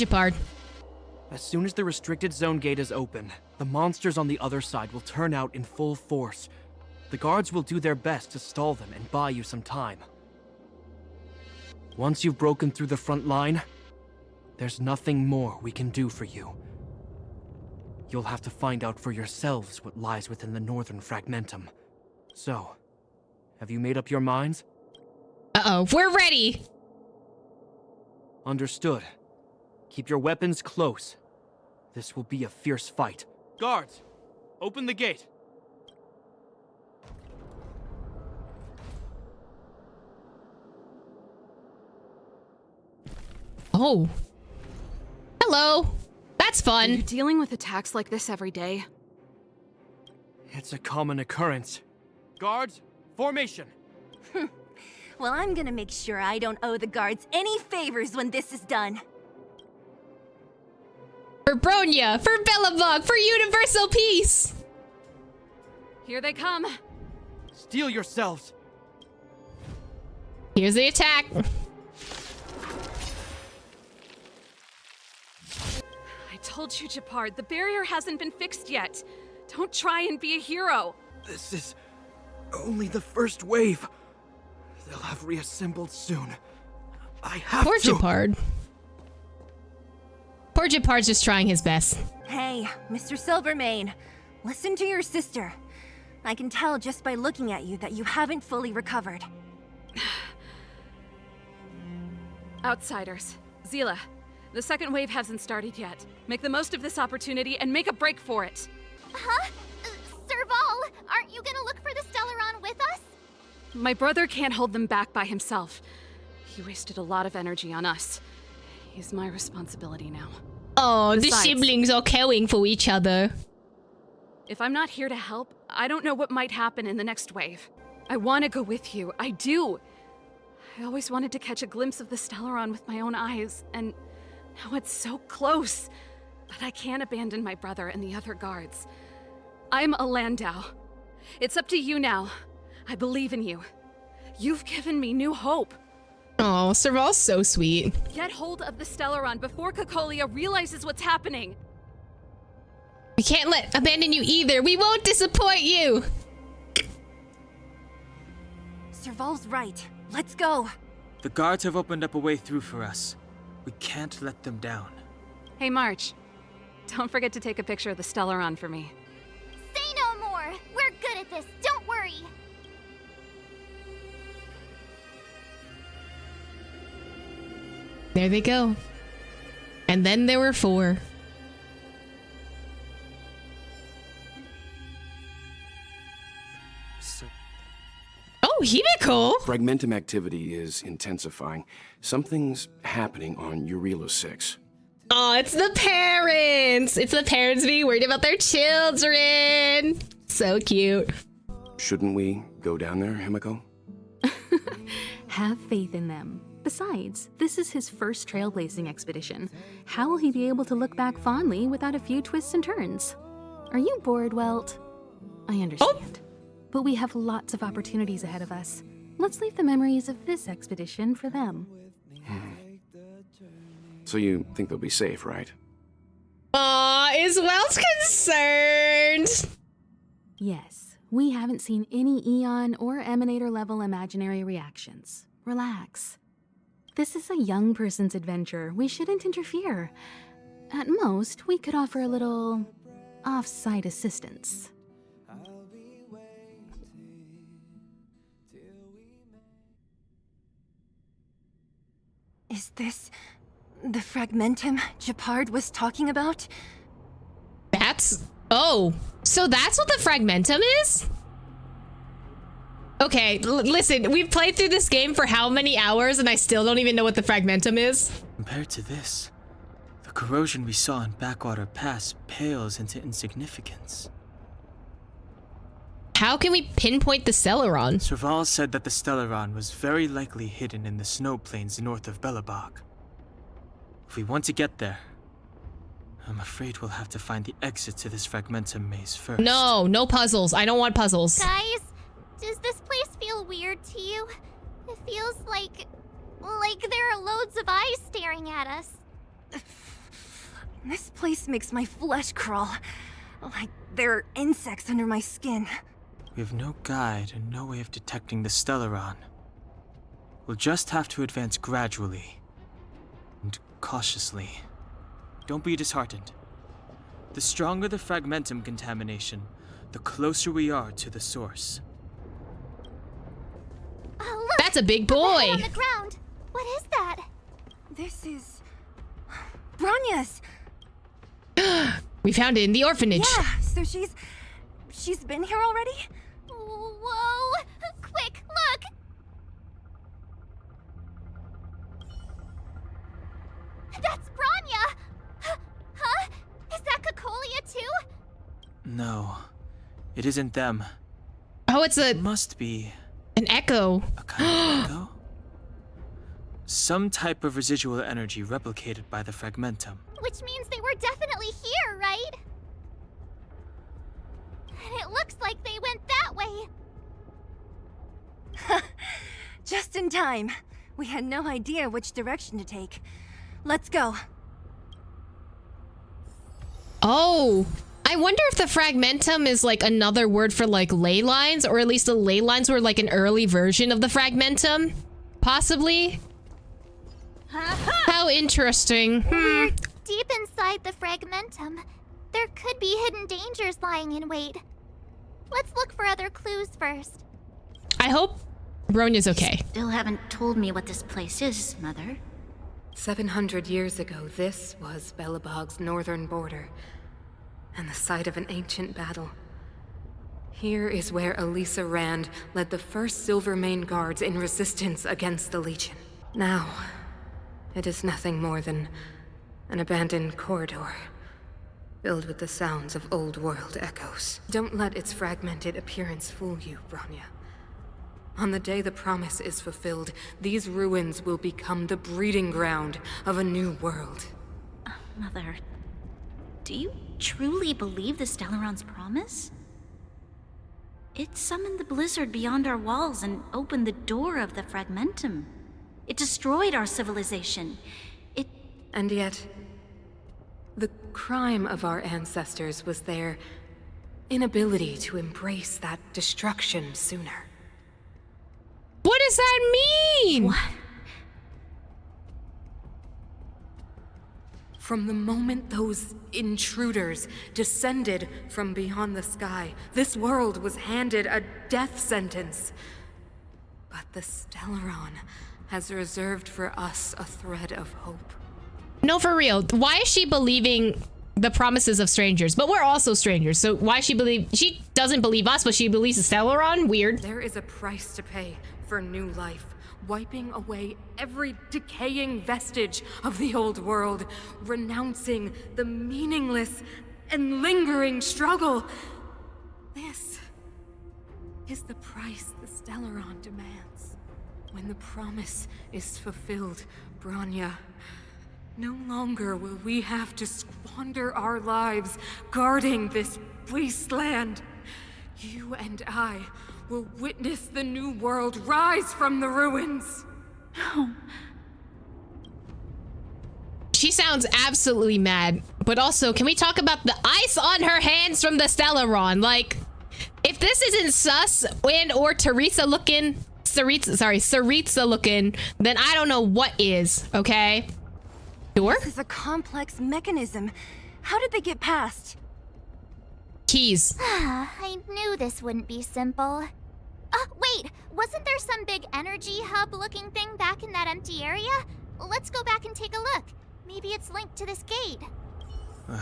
Japard. As soon as the restricted zone gate is open, the monsters on the other side will turn out in full force. The guards will do their best to stall them and buy you some time. Once you've broken through the front line, there's nothing more we can do for you. You'll have to find out for yourselves what lies within the northern fragmentum. So, have you made up your minds? Uh-oh, we're ready! Understood. Keep your weapons close. This will be a fierce fight. Guards, open the gate. Oh. Hello. That's Are fun. you dealing with attacks like this every day? It's a common occurrence. Guards, formation. Well, I'm gonna make sure I don't owe the guards any favors when this is done. For Bronya, for Belobog, for universal peace. Here they come. Steel yourselves. Here's the attack. I told you, Japard, the barrier hasn't been fixed yet. Don't try and be a hero. This is only the first wave. They'll have reassembled soon. I have Poor to. Japard. Poor Japard's just trying his best. Hey, Mr. Silvermane, listen to your sister. I can tell just by looking at you that you haven't fully recovered. Outsiders. Zila, the second wave hasn't started yet. Make the most of this opportunity and make a break for it. Huh? Serval, aren't you gonna look for the Stellaron with us? My brother can't hold them back by himself. He wasted a lot of energy on us. He's my responsibility now. Oh, the Besides, siblings are caring for each other. if I'm not here to help, I don't know what might happen in the next wave. I want to go with you. I do. I always wanted to catch a glimpse of the Stellaron with my own eyes, and now it's so close. But I can't abandon my brother and the other guards. I'm a Landau. It's up to you now. I believe in you. You've given me new hope. Oh, Serval's so sweet. Get hold of the Stellaron before Cocolia realizes what's happening. We can't abandon you either. We won't disappoint you. Serval's right. Let's go. The guards have opened up a way through for us. We can't let them down. Hey, March. Don't forget to take a picture of the Stellaron for me. Say no more! We're good at this, don't worry! There they go. And then there were 4. Oh, Himiko! Fragmentum activity is intensifying. Something's happening on Eurilo 6. Oh, it's the parents! It's the parents being worried about their children! So cute. Shouldn't we go down there, Himiko? Have faith in them. Besides, this is his first trailblazing expedition. How will he be able to look back fondly without a few twists and turns? Are you bored, Welt? I understand. But we have lots of opportunities ahead of us. Let's leave the memories of this expedition for them. So you think they'll be safe, right? Aw, is Welch concerned? Yes, we haven't seen any Eon or Emanator level imaginary reactions. Relax. This is a young person's adventure. We shouldn't interfere. At most, we could offer a little off-site assistance. Is this the fragmentum Japard was talking about? That's... Oh, so that's what the fragmentum is? Okay, listen, we've played through this game for how many hours and I still don't even know what the fragmentum is? Compared to this, the corrosion we saw in Backwater Pass pales into insignificance. How can we pinpoint the Stellaron? Serval said that the Stellaron was very likely hidden in the snow plains north of Belobog. If we want to get there, I'm afraid we'll have to find the exit to this fragmentum maze first. No, no puzzles. I don't want puzzles. Guys, does this place feel weird to you? It feels like there are loads of eyes staring at us. This place makes my flesh crawl. Like there are insects under my skin. We have no guide and no way of detecting the Stellaron. We'll just have to advance gradually and cautiously. Don't be disheartened. The stronger the fragmentum contamination, the closer we are to the source. Oh, look! That's a big The boy. head on the ground. What is that? This is... Bronya's! We found it in the orphanage. Yeah, so she's been here already? Whoa! Quick, look! That's Bronya! Huh? Is that Cocolia too? No, it isn't them. Oh, it's It must be an echo. a kind of echo? Some type of residual energy replicated by the fragmentum. Which means they were definitely here, right? And it looks like they went that way. Just in time. We had no idea which direction to take. Let's go. Oh, I wonder if the fragmentum is like another word for like ley lines, or at least the ley lines were like an early version of the fragmentum. Possibly. How interesting. We're deep inside the fragmentum. There could be hidden dangers lying in wait. Let's look for other clues first. I hope Bronya's okay. Still haven't told me what this place is, Mother. 700 years ago, this was Belobog's northern border, and the site of an ancient battle. Here is where Elisa Rand led the first Silvermane guards in resistance against the Legion. Now, it is nothing more than an abandoned corridor, filled with the sounds of old-world echoes. Don't let its fragmented appearance fool you, Bronya. On the day the promise is fulfilled, these ruins will become the breeding ground of a new world. Mother, do you truly believe the Stellaron's promise? It summoned the blizzard beyond our walls and opened the door of the fragmentum. It destroyed our civilization. And yet, the crime of our ancestors was their inability to embrace that destruction sooner. What does that mean? What? From the moment those intruders descended from beyond the sky, this world was handed a death sentence. But the Stellaron has reserved for us a thread of hope. No, for real. Why is she believing the promises of strangers? But we're also strangers, so why she doesn't believe us, but she believes the Stellaron? Weird. There is a price to pay for new life, wiping away every decaying vestige of the old world, renouncing the meaningless and lingering struggle. This is the price the Stellaron demands. When the promise is fulfilled, Bronya, no longer will we have to squander our lives guarding this wasteland. You and I will witness the new world rise from the ruins. She sounds absolutely mad. But also, can we talk about the ice on her hands from the Stellaron? Like, if this isn't sus and or Saritza looking, then I don't know what is, okay? Sure? This is a complex mechanism. How did they get past? Keys. I knew this wouldn't be simple. Wait, wasn't there some big energy hub-looking thing back in that empty area? Let's go back and take a look. Maybe it's linked to this gate.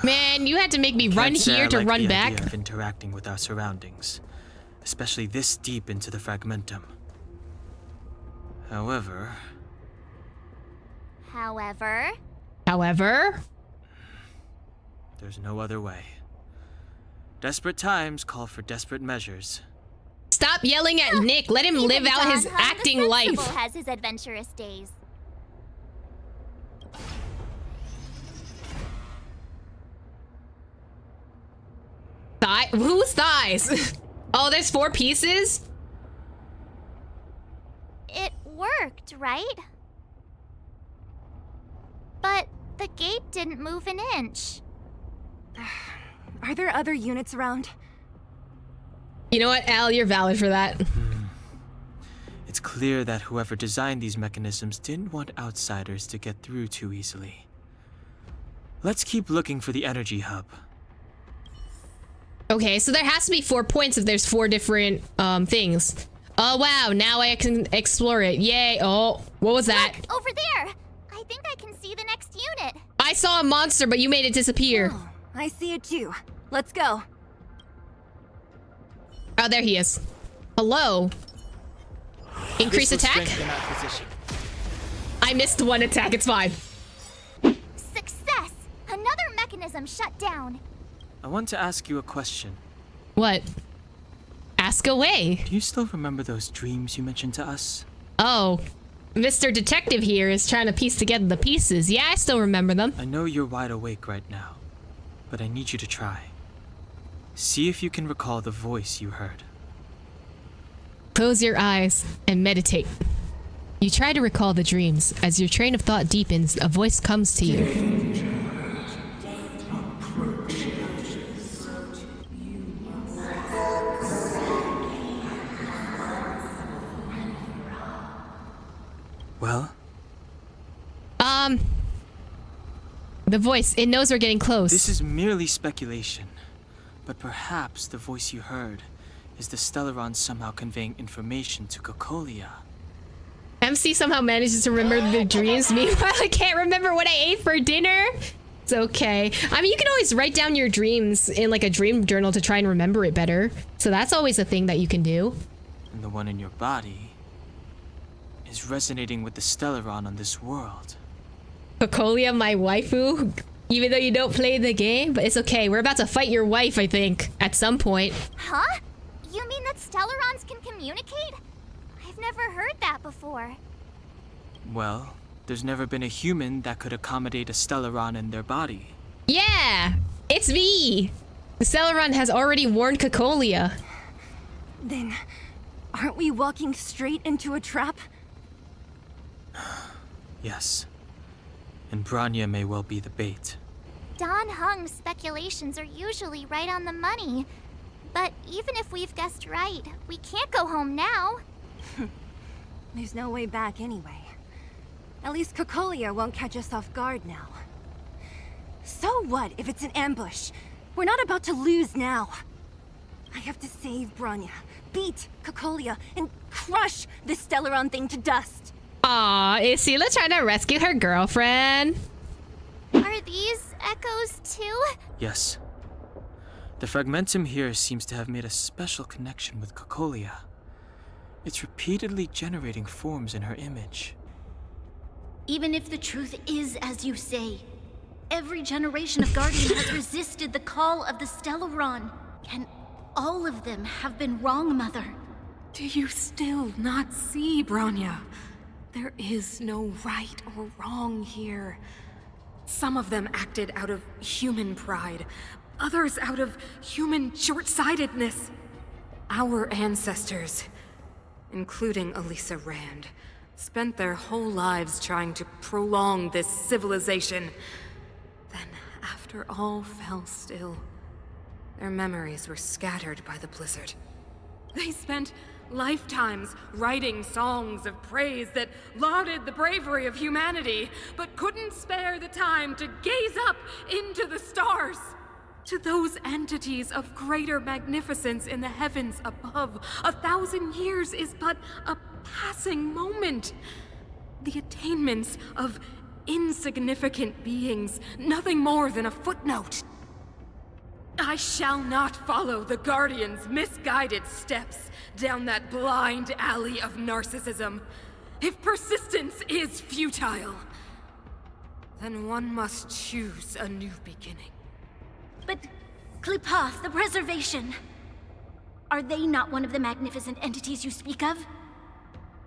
Man, you had to make me run Can't say I here to like run the back. idea of interacting with our surroundings, especially this deep into the fragmentum. However, there's no other way. Desperate times call for desperate measures. Stop yelling at Nick. Let him Even live out his Don Hum, acting the life. Sensible has his adventurous days. Whose thighs? Oh, there's 4 pieces? It worked, right? But the gate didn't move an inch. Are there other units around? You know what, Al? You're valid for that. It's clear that whoever designed these mechanisms didn't want outsiders to get through too easily. Let's keep looking for the energy hub. Okay, so there has to be 4 points if there's 4 different things. Oh wow, now I can explore it. Yay. Oh, what was that? Look, over there! I think I can see the next unit. I saw a monster, but you made it disappear. Oh, I see it too. Let's go. Oh, there he is. Hello. Increase This will attack? strengthen our position. I missed 1 attack, it's fine. Success! Another mechanism shut down. I want to ask you a question. What? Ask away. Do you still remember those dreams you mentioned to us? Oh, Mr. Detective here is trying to piece together the pieces. Yeah, I still remember them. I know you're wide awake right now, but I need you to try. See if you can recall the voice you heard. Close your eyes and meditate. You try to recall the dreams. As your train of thought deepens, a voice comes to you. Well? The voice, it knows we're getting close. This is merely speculation, but perhaps the voice you heard is the Stellaron somehow conveying information to Cocolia. MC somehow manages to remember the dreams. Meanwhile, I can't remember what I ate for dinner. It's okay. I mean, you can always write down your dreams in like a dream journal to try and remember it better. So that's always a thing that you can do. And the one in your body is resonating with the Stellaron on this world. Cocolia, my waifu, even though you don't play the game, but it's okay. We're about to fight your wife, I think, at some point. Huh? You mean that Stellarons can communicate? I've never heard that before. Well, there's never been a human that could accommodate a Stellaron in their body. Yeah, it's me. The Stellaron has already warned Cocolia. Then, aren't we walking straight into a trap? Yes. And Branya may well be the bait. Don Hung's speculations are usually right on the money. But even if we've guessed right, we can't go home now. There's no way back anyway. At least Cocolia won't catch us off guard now. So what if it's an ambush? We're not about to lose now. I have to save Branya, beat Cocolia, and crush this Stellaron thing to dust. Aw, is Sela trying to rescue her girlfriend? Are these echoes too? Yes. The fragmentum here seems to have made a special connection with Cocolia. It's repeatedly generating forms in her image. Even if the truth is as you say, every generation of Guardian has resisted the call of the Stellaron. Can all of them have been wrong, Mother? Do you still not see, Branya? There is no right or wrong here. Some of them acted out of human pride, others out of human short-sightedness. Our ancestors, including Elisa Rand, spent their whole lives trying to prolong this civilization. Then, after all fell still, their memories were scattered by the blizzard. They spent lifetimes writing songs of praise that lauded the bravery of humanity, but couldn't spare the time to gaze up into the stars. To those entities of greater magnificence in the heavens above, 1,000 years is but a passing moment. The attainments of insignificant beings, nothing more than a footnote. I shall not follow the Guardian's misguided steps down that blind alley of narcissism. If persistence is futile, then one must choose a new beginning. But Klipoth, the Preservation, are they not one of the magnificent entities you speak of?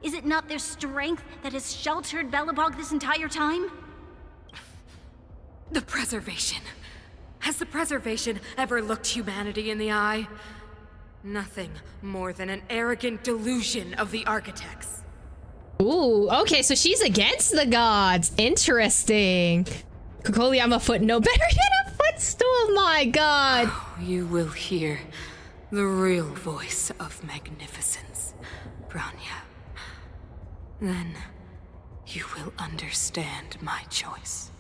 Is it not their strength that has sheltered Belobog this entire time? The Preservation. Has the Preservation ever looked humanity in the eye? Nothing more than an arrogant delusion of the architects. Ooh, okay, so she's against the gods. Interesting. Kokoli, I'm a foot no better than a footstool, my god! You will hear the real voice of magnificence, Bronya. Then you will understand my choice.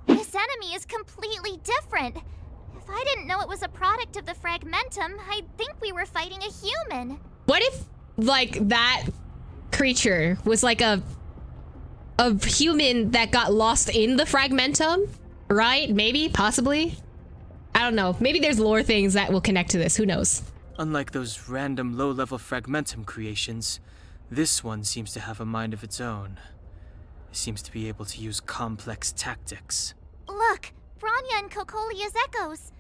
This enemy is completely different. If I didn't know it was a product of the Fragmentum, I'd think we were fighting a human. What if, like, that creature was like a human that got lost in the Fragmentum? Right? Maybe? Possibly? I don't know. Maybe there's lore things that will connect to this. Who knows? Unlike those random low-level Fragmentum creations, this one seems to have a mind of its own. It seems to be able to use complex tactics. Look, Bronya and Kokolia's echoes.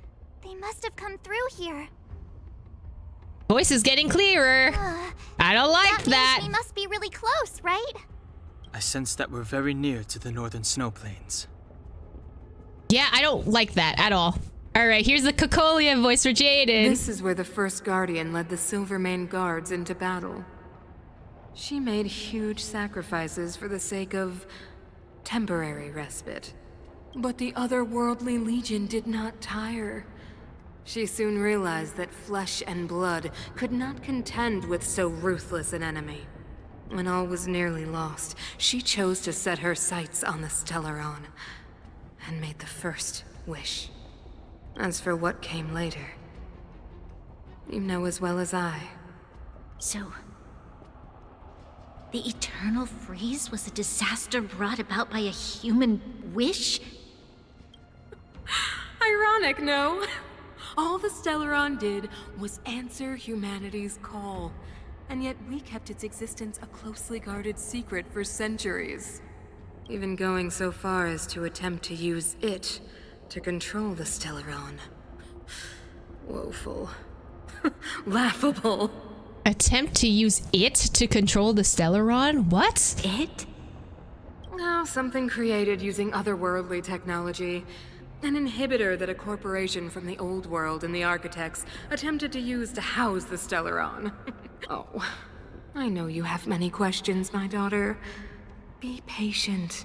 They must have come through here. Voice is getting clearer. I don't like that. Means we must be really close, right? I sense that we're very near to the northern snow plains. Yeah, I don't like that at all. Alright, here's the Kokolia voice for Jaden. This is where the first Guardian led the Silvermane Guards into battle. She made huge sacrifices for the sake of temporary respite. But the otherworldly Legion did not tire. She soon realized that flesh and blood could not contend with so ruthless an enemy. When all was nearly lost, she chose to set her sights on the Stellaron and made the first wish. As for what came later, you know as well as I. So, the eternal freeze was a disaster brought about by a human wish? Ironic, no? All the Stellaron did was answer humanity's call, and yet we kept its existence a closely guarded secret for centuries. Even going so far as to attempt to use it to control the Stellaron. Woeful. Laughable. Attempt to use it to control the Stellaron? What? It? Oh, something created using otherworldly technology. An inhibitor that a corporation from the old world and the architects attempted to use to house the Stellaron. Oh, I know you have many questions, my daughter. Be patient.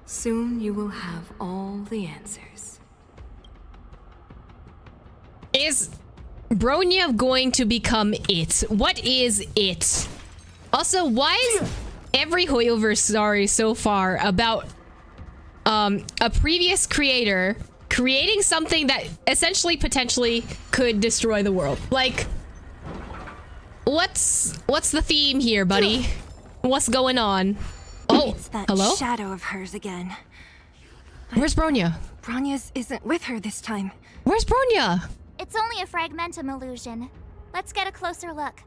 Soon you will have all the answers. Is Bronya going to become it? What is it? Also, why is every Hoyoverse story so far about a previous creator creating something that essentially potentially could destroy the world? Like, what's the theme here, buddy? What's going on? Oh, it's that hello? shadow of hers again. Where's Bronya? Bronya's isn't with her this time. Where's Bronya? It's only a Fragmentum illusion. Let's get a closer look.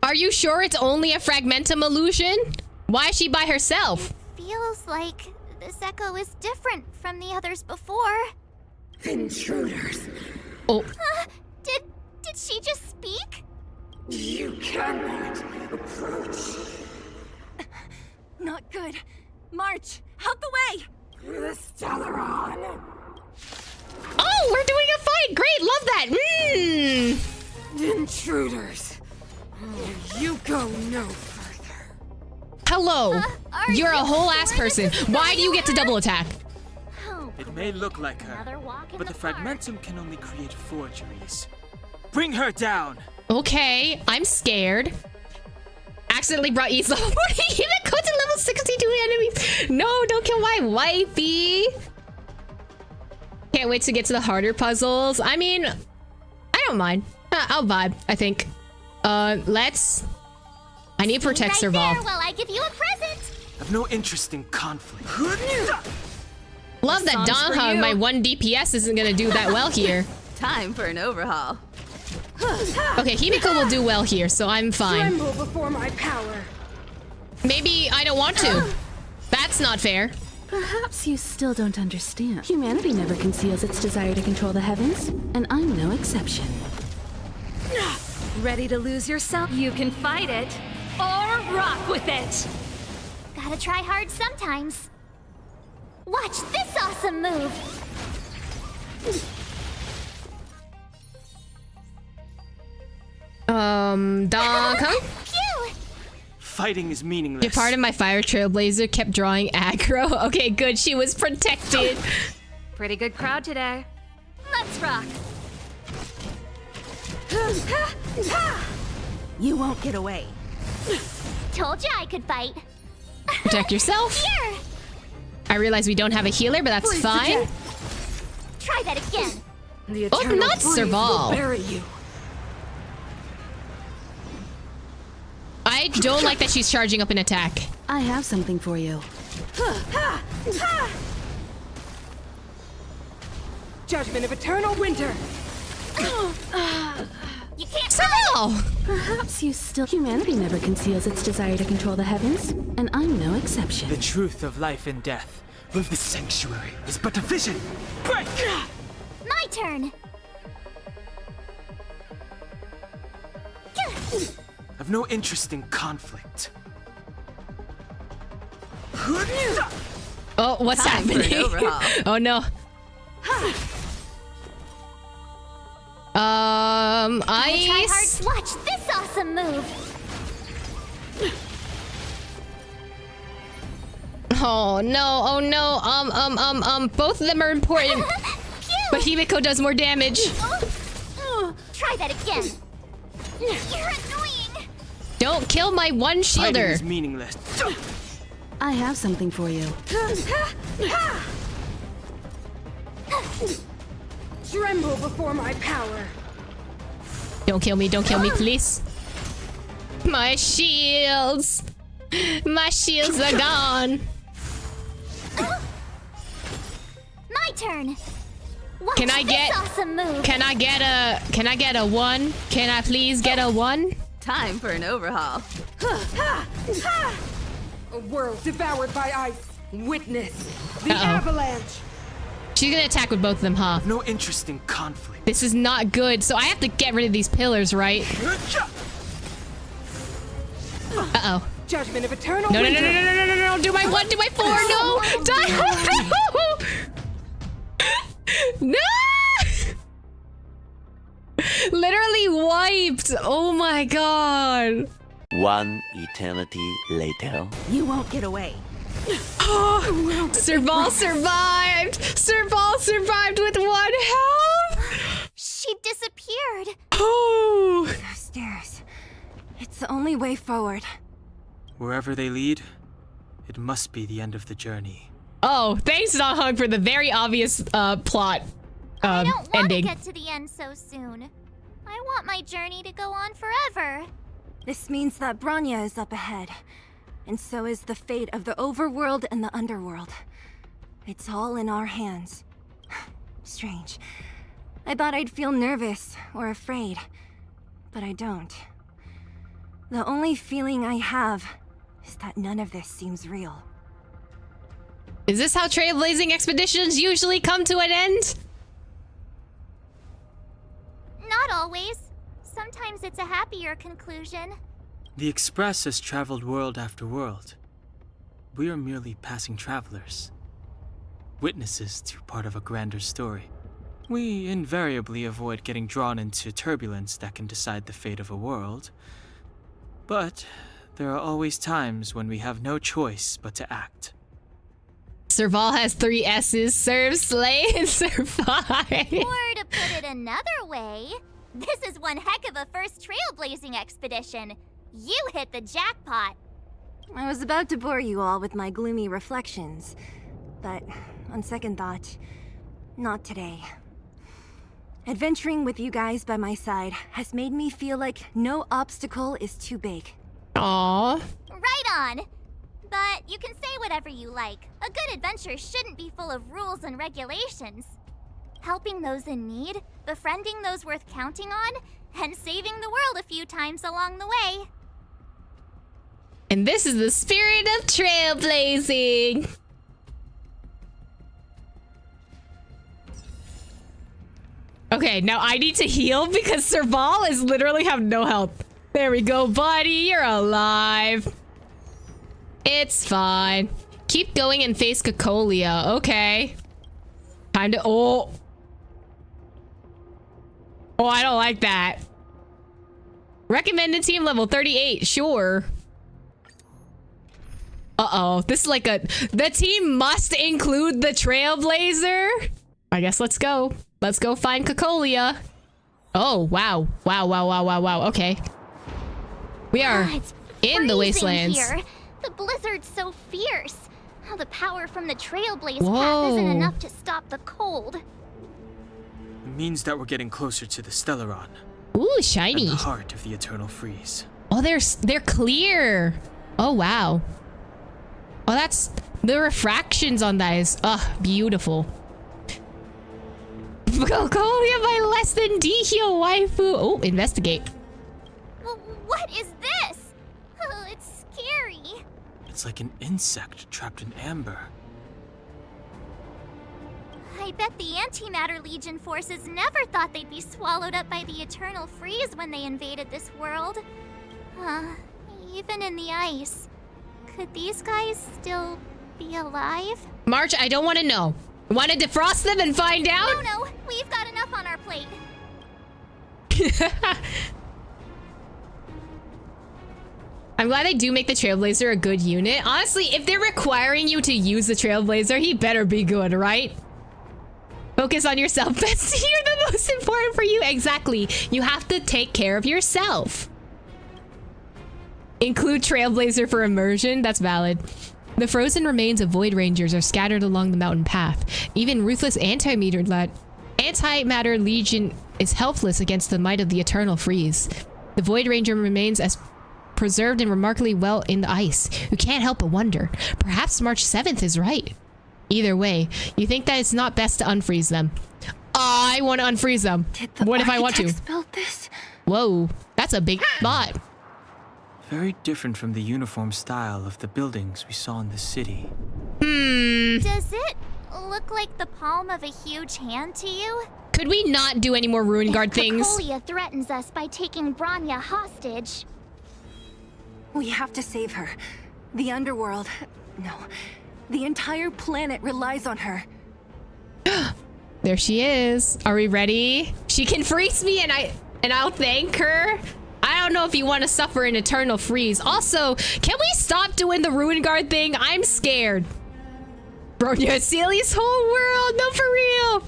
Are you sure it's only a Fragmentum illusion? Why is she by herself? Feels like this echo is different from the others before. Intruders. Oh. Did she just speak? You cannot approach. Not good. March, out the way! The Stellaron. Oh, we're doing a fight! Great, love that! Intruders. Oh, you go no further. Hello. You're a whole ass person. Why do you get to double attack? It may look like her, but the Fragmentum can only create forgeries. Bring her down! Okay, I'm scared. Accidentally brought East level 40. Even go to level 62 enemies. No, don't kill my wifey. Can't wait to get to the harder puzzles. I mean, I don't mind. I'll vibe, I think. Let's... I need to protect Serval. There while I give you a present. I've no interest in conflict. Love that Dawn Hug, my 1 DPS isn't gonna do that well here. Time for an overhaul. Okay, Himiko will do well here, so I'm fine. Tremble before my power. Maybe I don't want to. That's not fair. Perhaps you still don't understand. Humanity never conceals its desire to control the heavens, and I'm no exception. Ready to lose yourself? You can fight it, or rock with it! Gotta try hard sometimes. Watch this awesome move! Donk, huh? Phew! Fighting is meaningless. Your part of my fire trailblazer kept drawing aggro. Okay, good. She was protected. Pretty good crowd today. Let's rock. You won't get away. Told you I could fight. Protect yourself. Here. I realize we don't have a healer, but that's fine. Try that again. The Oh, eternal not breeze Serval. will bury you. I don't like that she's charging up an attack. I have something for you. Judgment of eternal winter. You can't. Serval! Perhaps you still... Humanity never conceals its desire to control the heavens, and I'm no exception. The truth of life and death. With the sanctuary is but a vision. Break! My turn. I've no interest in conflict. Oh, what's Time for an happening? overhaul. Oh no. Try hard. Ice. Watch this awesome move. Oh no, oh no. Both of them are important. But Himiko does more damage. Try that again. You're annoying. Don't kill my one Fighting shielder. is meaningless. I have something for you. Tremble before my power. Don't kill me, please. My shields. My shields are gone. My turn. Watch Can I this get- awesome move? Can I get a 1? Can I please get a 1? Time for an overhaul. A world devoured by ice. Witness the Uh-oh. avalanche. She's gonna attack with both of them, huh? No interest in conflict. This is not good, so I have to get rid of these pillars, right? Uh-oh. Judgment of eternal No, no, no, winter. no, no, no, no, no, no, do my 1, do my 4, no! No! Literally wiped! Oh my god! One eternity later. You won't get away. Serval survived! Serval survived with 1 health! She disappeared. Oh! Those stairs. It's the only way forward. Wherever they lead, it must be the end of the journey. Oh, thanks, Hung, for the very obvious plot I don't want to ending. get to the end so soon. I want my journey to go on forever. This means that Branya is up ahead. And so is the fate of the overworld and the underworld. It's all in our hands. Strange. I thought I'd feel nervous or afraid, but I don't. The only feeling I have is that none of this seems real. Is this how trailblazing expeditions usually come to an end? Not always. Sometimes it's a happier conclusion. The Express has traveled world after world. We are merely passing travelers. Witnesses to part of a grander story. We invariably avoid getting drawn into turbulence that can decide the fate of a world. But there are always times when we have no choice but to act. Serval has 3 S's. Serve, slay, and survive. Or to put it another way, this is one heck of a first trailblazing expedition. You hit the jackpot. I was about to bore you all with my gloomy reflections, but on second thought, not today. Adventuring with you guys by my side has made me feel like no obstacle is too big. Aww. Right on. But you can say whatever you like. A good adventure shouldn't be full of rules and regulations. Helping those in need, befriending those worth counting on, and saving the world a few times along the way. And this is the spirit of trailblazing. Okay, now I need to heal because Serval is literally have no health. There we go, buddy. You're alive. It's fine. Keep going and face Cocolia. Okay. Time to... Oh. Oh, I don't like that. Recommended team level 38. Sure. Uh-oh. This is like the team must include the Trailblazer. I guess let's go. Let's go find Cocolia. Oh, wow. Wow. Okay. We are in the wastelands. Here. The blizzard's so fierce. How the power from the Trailblaze Whoa. path isn't enough to stop the cold. It means that we're getting closer to the Stellaron. Ooh, shiny. And the heart of the Eternal Freeze. Oh, they're clear. Oh, wow. Oh, that's... The refractions on that is... beautiful. Cocolia by less than Dihyo waifu. Oh, investigate. What is this? Oh, it's scary. It's like an insect trapped in amber. I bet the Antimatter Legion forces never thought they'd be swallowed up by the Eternal Freeze when they invaded this world. Even in the ice. Could these guys still be alive? March, I don't want to know. Want to defrost them and find out? No, we've got enough on our plate. I'm glad they do make the Trailblazer a good unit. Honestly, if they're requiring you to use the Trailblazer, he better be good, right? Focus on yourself, bestie. You're the most important for you. Exactly. You have to take care of yourself. Include Trailblazer for immersion. That's valid. The frozen remains of Void Rangers are scattered along the mountain path. Even ruthless Antimatter Legion is helpless against the might of the Eternal Freeze. The Void Ranger remains as preserved and remarkably well in the ice. You can't help but wonder. Perhaps March 7th is right. Either way, you think that it's not best to unfreeze them. I want to unfreeze them. What if I want to? Built this? Whoa, that's a big spot. Very different from the uniform style of the buildings we saw in the city. Does it look like the palm of a huge hand to you? Could we not do any more Ruin Guard things? Cocolia threatens us by taking Bronya hostage. We have to save her. The underworld... No. The entire planet relies on her. There she is. Are we ready? She can freeze me and I'll thank her. I don't know if you want to suffer an eternal freeze. Also, can we stop doing the Ruin Guard thing? I'm scared. Bronya Celia's whole world. No, for real.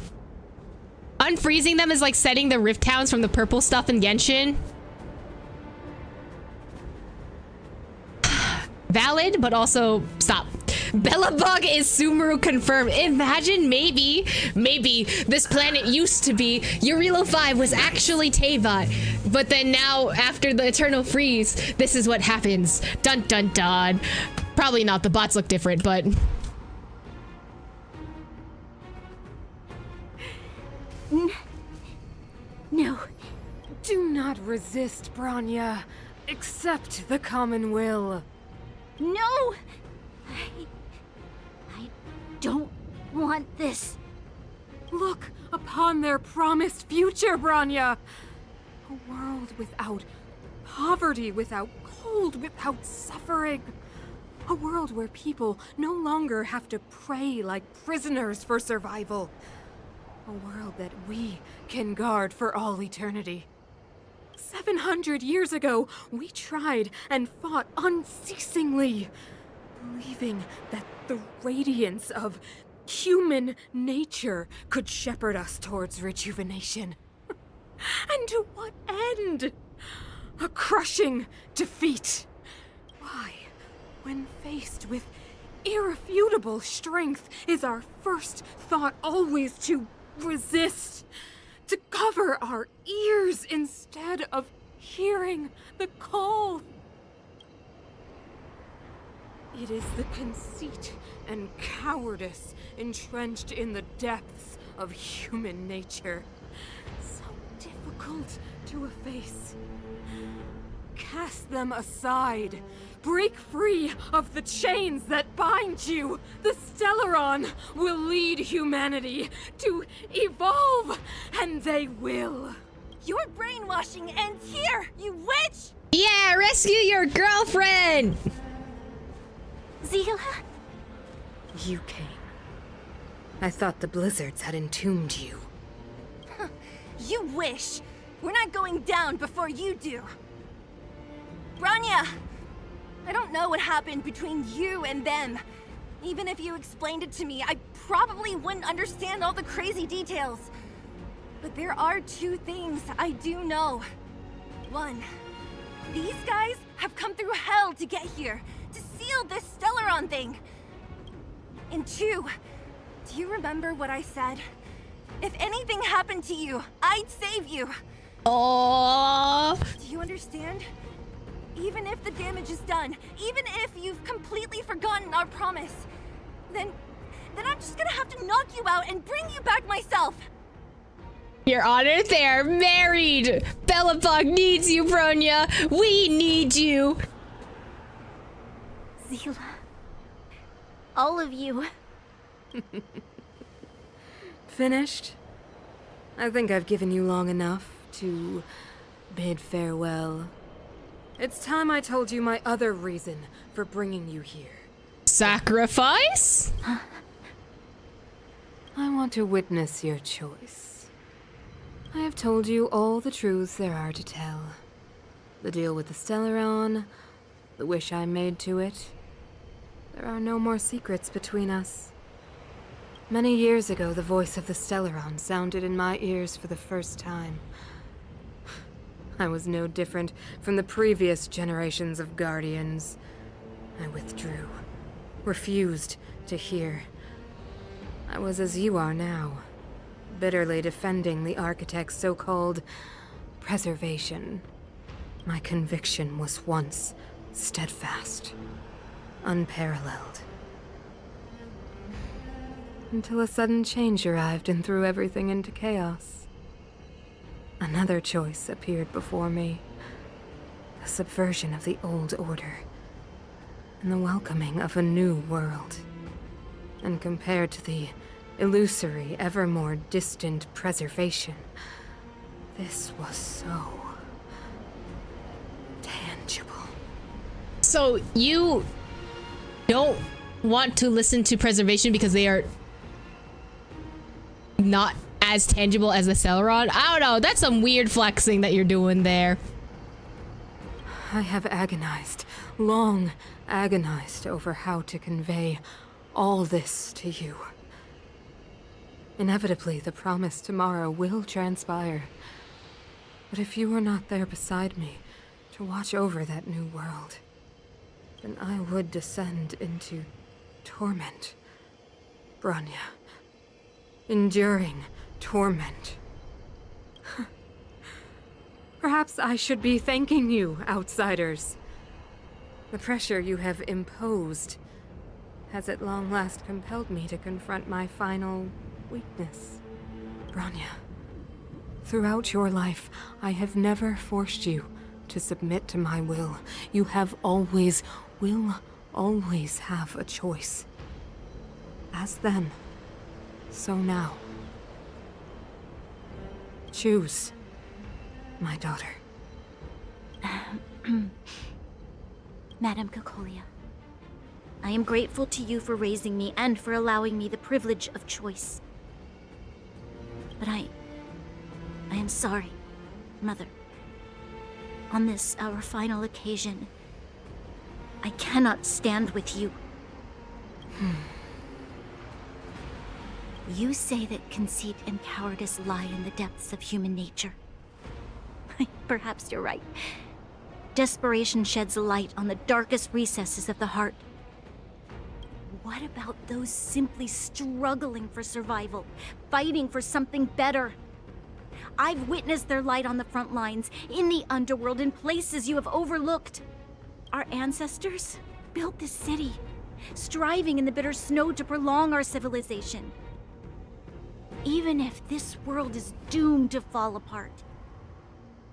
Unfreezing them is like setting the rift towns from the purple stuff in Genshin. Valid, but also stop. Belobog is Sumeru confirmed. Imagine maybe this planet used to be Eurilo 5 was actually Teyvat, but then now after the Eternal Freeze, this is what happens. Dun dun dun. Probably not. The bots look different, but no. Do not resist, Bronya. Accept the common will. No! I don't want this. Look upon their promised future, Bronya. A world without poverty, without cold, without suffering. A world where people no longer have to pray like prisoners for survival. A world that we can guard for all eternity. 700 years ago, we tried and fought unceasingly, believing that the radiance of human nature could shepherd us towards rejuvenation. And to what end? A crushing defeat. Why, when faced with irrefutable strength, is our first thought always to resist? To cover our ears instead of hearing the call. It is the conceit and cowardice entrenched in the depths of human nature, so difficult to efface. Cast them aside. Break free of the chains that bind you. The Stellaron will lead humanity to evolve, and they will. Your brainwashing ends here, you witch! yeah, rescue your girlfriend. Zila? You came. I thought the blizzards had entombed you. You wish. We're not going down before you do. Bronya! I don't know what happened between you and them. Even if you explained it to me, I probably wouldn't understand all the crazy details. But there are two things I do know. One, these guys have come through hell to get here, to seal this Stellaron thing. And two, do you remember what I said? If anything happened to you, I'd save you. Oh. Do you understand? Even if the damage is done, even if you've completely forgotten our promise, then I'm just gonna have to knock you out and bring you back myself. Your Honor, they're married. Belobog needs you, Bronya. We need you. Zila. All of you. Finished? I think I've given you long enough to bid farewell. It's time I told you my other reason for bringing you here. Sacrifice? I want to witness your choice. I have told you all the truths there are to tell. The deal with the Stellaron, the wish I made to it. There are no more secrets between us. Many years ago, the voice of the Stellaron sounded in my ears for the first time. I was no different from the previous generations of Guardians. I withdrew, refused to hear. I was as you are now, bitterly defending the Architect's so-called preservation. My conviction was once steadfast, unparalleled. Until a sudden change arrived and threw everything into chaos. Another choice appeared before me. The subversion of the old order. And the welcoming of a new world. And compared to the illusory, ever more distant preservation, this was so tangible. So you don't want to listen to preservation because they are not as tangible as the Stellaron? I don't know. That's some weird flexing that you're doing there. I have agonized, long agonized over how to convey all this to you. Inevitably, the promised tomorrow will transpire. But if you were not there beside me to watch over that new world, then I would descend into torment. Bronya. Enduring torment. Perhaps I should be thanking you, outsiders. The pressure you have imposed has at long last compelled me to confront my final weakness. Bronya, throughout your life, I have never forced you to submit to my will. You have always, will always have a choice. As then, so now. Choose, my daughter. Madame Cocolia, I am grateful to you for raising me and for allowing me the privilege of choice. But I am sorry, Mother. On this, our final occasion, I cannot stand with you. You say that conceit and cowardice lie in the depths of human nature. Perhaps you're right. Desperation sheds a light on the darkest recesses of the heart. What about those simply struggling for survival, fighting for something better? I've witnessed their light on the front lines, in the underworld, in places you have overlooked. Our ancestors built this city, striving in the bitter snow to prolong our civilization. Even if this world is doomed to fall apart,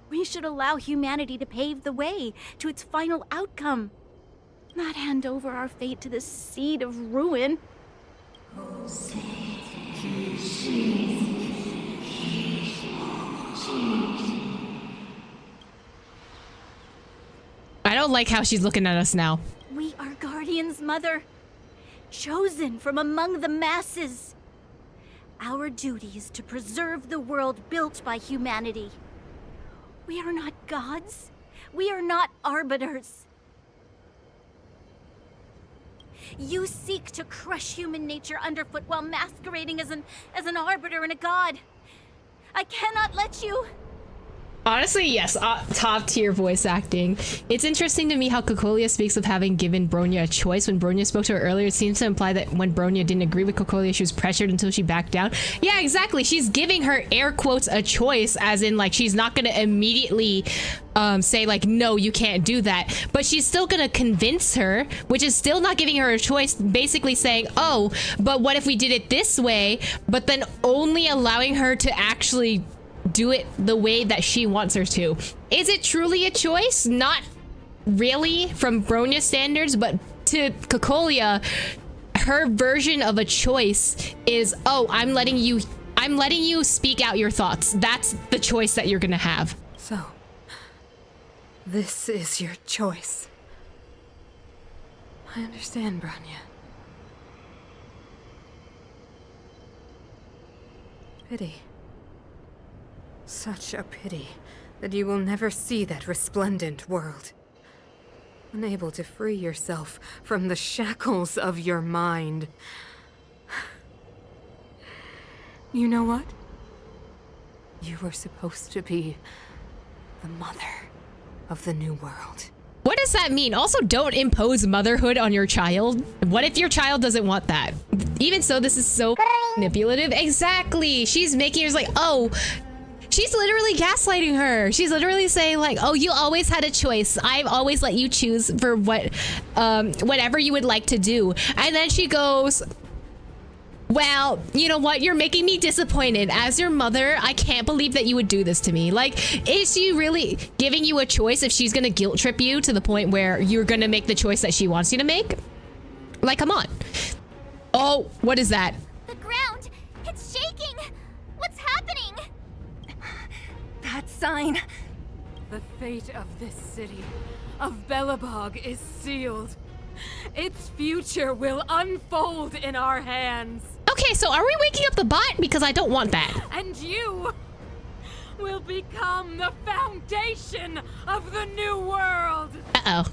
we should allow humanity to pave the way to its final outcome, not hand over our fate to the seed of ruin. I don't like how she's looking at us now. We are guardians, Mother, chosen from among the masses. Our duty is to preserve the world built by humanity. We are not gods. We are not arbiters. You seek to crush human nature underfoot while masquerading as an arbiter and a god. I cannot let you. Honestly, yes, top tier voice acting. It's interesting to me how Cocolia speaks of having given Bronya a choice. When Bronya spoke to her earlier, it seems to imply that when Bronya didn't agree with Cocolia, she was pressured until she backed down. Yeah, exactly. She's giving her, air quotes, a choice, as in, like, she's not gonna immediately say, like, no, you can't do that. But she's still gonna convince her, which is still not giving her a choice, basically saying, oh, but what if we did it this way? But then only allowing her to actually do it the way that she wants her to. Is it truly a choice? Not really from Bronya standards, but to Cocolia, her version of a choice is, oh, I'm letting you speak out your thoughts. That's the choice that you're gonna have. So, this is your choice. I understand, Bronya. Pity. Such a pity that you will never see that resplendent world. Unable to free yourself from the shackles of your mind. You know what? You were supposed to be the mother of the new world. What does that mean? Also, don't impose motherhood on your child. What if your child doesn't want that? Even so, this is so manipulative. Exactly. She's making her like, oh, she's literally gaslighting her. She's literally saying like, oh, you always had a choice. I've always let you choose for whatever you would like to do. And then she goes, well, you know what? You're making me disappointed. As your mother, I can't believe that you would do this to me. Like, is she really giving you a choice if she's gonna guilt trip you to the point where you're gonna make the choice that she wants you to make? Like, come on. Oh, what is that? The ground, it's shaking. What's happening? That sign. The fate of this city, of Belobog, is sealed. Its future will unfold in our hands. Okay, so are we waking up the bot? Because I don't want that. And you will become the foundation of the new world. Uh-oh.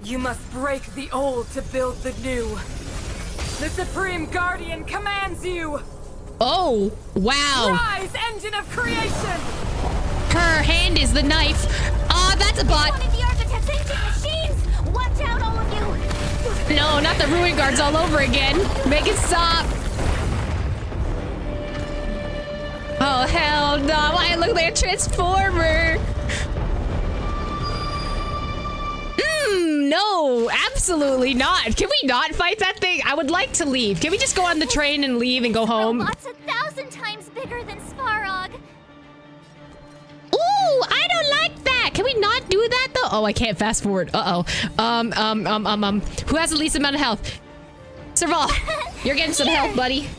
You must break the old to build the new. The Supreme Guardian commands you. Oh, wow. Rise, engine of creation. Her hand is the knife. That's a bot. One of the architect's ancient machines. Watch out, all of you. No, not the ruin guards all over again. Make it stop. Oh, hell no. Why look like a transformer? No, absolutely not. Can we not fight that thing? I would like to leave. Can we just go on the train and leave and go home? Robot's 1,000 times bigger than Svarog. Ooh, I don't like that. Can we not do that though? Oh, I can't fast forward. Uh-oh. Who has the least amount of health? Serval, you're getting some health, buddy.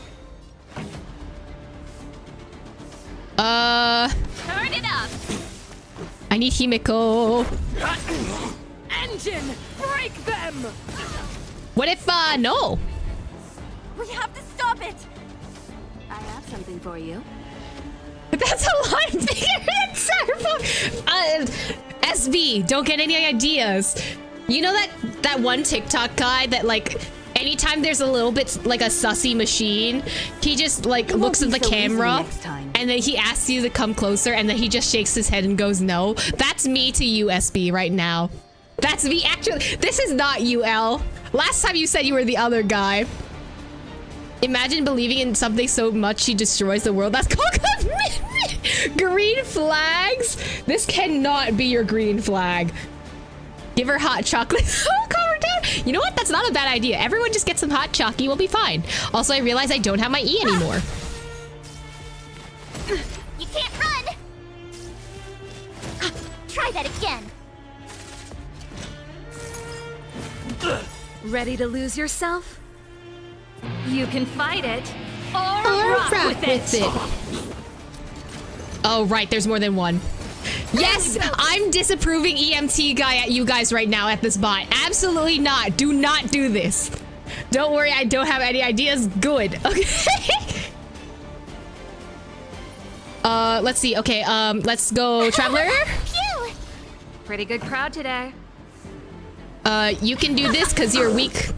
Turn it up. I need Himiko. Engine, break them. What if, no? We have to stop it. I have something for you. That's a lot bigger than Serval. SB, don't get any ideas. You know that one TikTok guy that like anytime there's a little bit like a sussy machine, he just like looks at the camera and then he asks you to come closer and then he just shakes his head and goes no. That's me to you, SB, right now. That's me. Actually, this is not you, L. Last time you said you were the other guy. Imagine believing in something so much she destroys the world. That's called commitment. Green flags? This cannot be your green flag. Give her hot chocolate. Oh, calm her down. You know what? That's not a bad idea. Everyone just get some hot chocky. We'll be fine. Also, I realize I don't have my E anymore. You can't run. Try that again. Ready to lose yourself? You can fight it, or rock with it. Oh, right. There's more than one. Yes, I'm disapproving EMT guy at you guys right now at this bot. Absolutely not. Do not do this. Don't worry. I don't have any ideas. Good. Okay. Let's see. Okay, let's go, Traveler. Pretty good crowd today. You can do this because you're weak.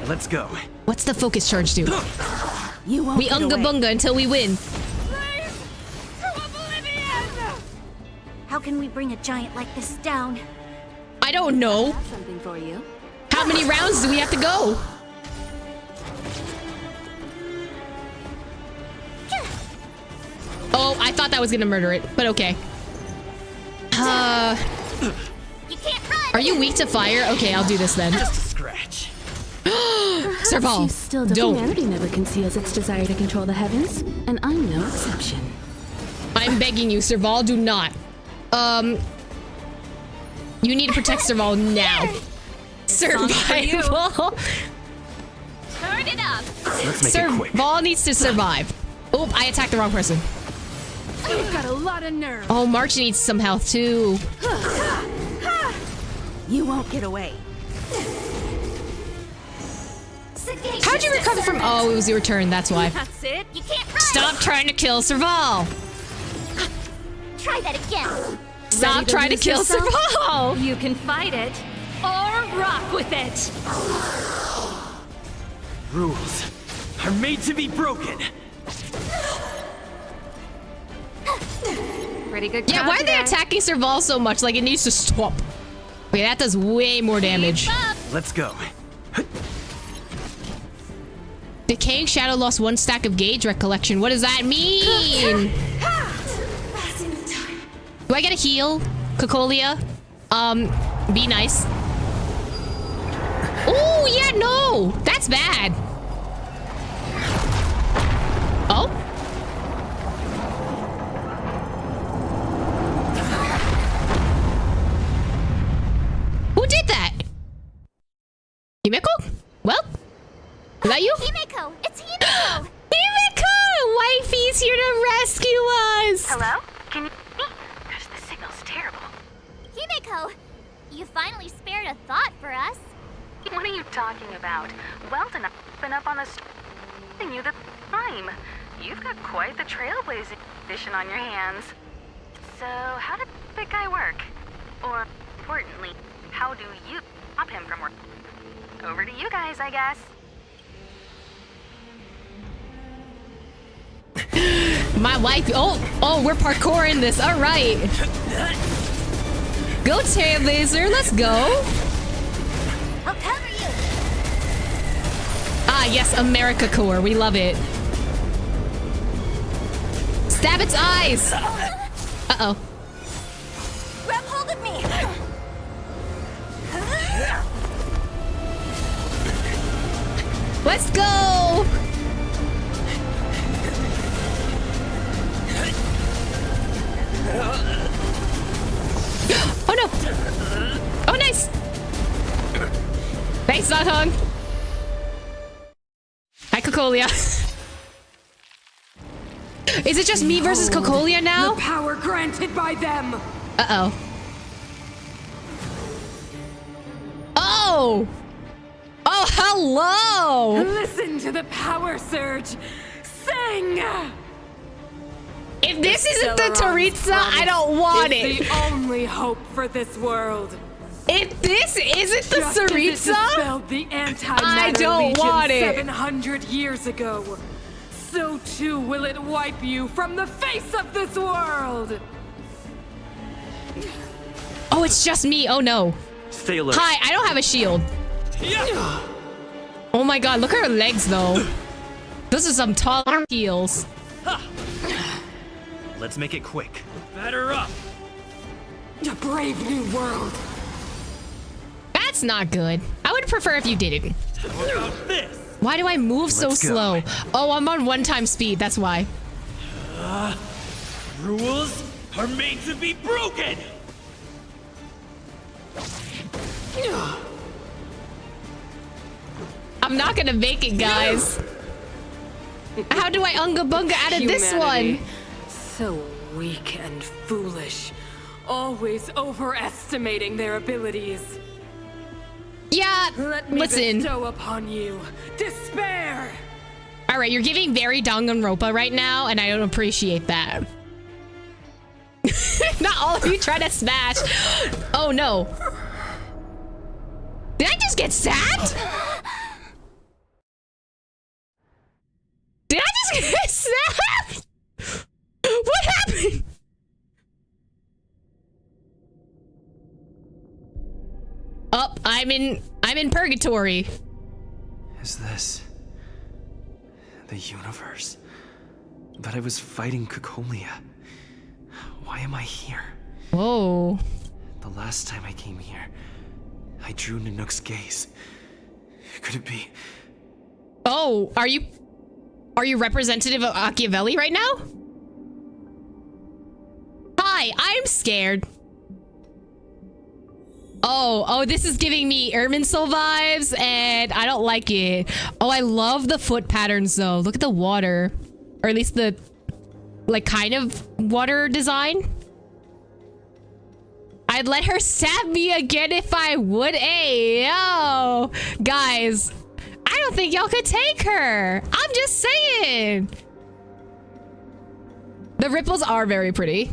Let's go. What's the focus charge do? You won't We get unga away. bunga until we win. How can we bring a giant like this down? I don't know. I have something for you. How many rounds do we have to go? Oh, I thought that was gonna murder it, but okay. You can't run! Are you weak to fire? Okay, I'll do this then. Just a scratch. Serval, You still don't. Humanity never conceals its desire to control the heavens, and I'm no exception. I'm begging you, Serval, do not. You need to protect Serval now. Survival. Turn it up! Let's make it quick. Serval needs to survive. Oh, I attacked the wrong person. You've got a lot of nerve. Oh, March needs some health too. You won't get away. How'd you recover from? Oh, it was your turn. That's why. That's it. You can't run! Stop trying to kill Serval. Try that again! Stop Ready to trying to lose kill yourself? Serval. You can fight it or rock with it. Rules are made to be broken. Pretty good. Yeah, crowd why are they today. attacking Serval so much? Like, it needs to stop. Okay, that does way more damage. Let's go. Decaying Shadow lost 1 stack of gauge recollection. What does that mean? Do I get a heal? Cocolia? Be nice. Oh, yeah, no! That's bad. Oh? Who did that? Himeko? Well? Is that you? Himeko! It's Himeko! Himeko! Wifey's here to rescue us! Hello? Can you hear me? Gosh, the signal's terrible. Himeko! You finally spared a thought for us. What are you talking about? Weldon, I've been up on the and you the time. You've got quite the trailblazing edition on your hands. So, how did that guy work? Or, importantly, how do you stop him from working? Over to you guys, I guess. My wife. Oh, we're parkouring this. All right. Go, Trailblazer. Let's go. I'll cover you! Ah, yes, America Core. We love it. Stab its eyes. Uh-oh. Grab hold of me! Let's go. Oh, no. Oh, nice. Thanks, Zothong. Hi, Cocolia. Is it just me versus Cocolia now? The power granted by them. Uh-oh. Oh! Oh, hello! Listen to the power surge. Sing! If this isn't the Taritza, I don't want it's it. the only hope for this world. If this isn't the Just as it Taritza, dispelled the anti-matter I don't legion want it. 700 years ago, so too will it wipe you from the face of this world. oh, it's just me. Oh no. Stay alert. Hi, I don't have a shield. Oh my god, look at her legs though. Those are some tall heels. Let's make it quick. Batter up. A brave new world. That's not good. I would prefer if you didn't. How about this? Why do I move so Let's go. slow? Oh, I'm on 1x speed. That's why. Rules are made to be broken. I'm not gonna make it, guys. How do I unga bunga out of this Humanity. one? So weak and foolish. Always overestimating their abilities. Yeah, Let me listen. bestow upon you despair. All right, you're giving very Danganronpa right now, and I don't appreciate that. Not all of you try to smash. Oh no. just get stabbed? Did I just get stabbed? What happened? Oh, I'm in purgatory. Is this the universe? But I was fighting Cocolia. Why am I here? Whoa. The last time I came here, I drew Nanook's gaze. Could it be? Oh, are you representative of Machiavelli right now? Hi, I'm scared. Oh, this is giving me Irminsul vibes, and I don't like it. Oh, I love the foot patterns, though. Look at the water. Or at least the, like, kind of water design. I'd let her stab me again if I would. Hey, yo. Guys, I don't think y'all could take her. I'm just saying. The ripples are very pretty.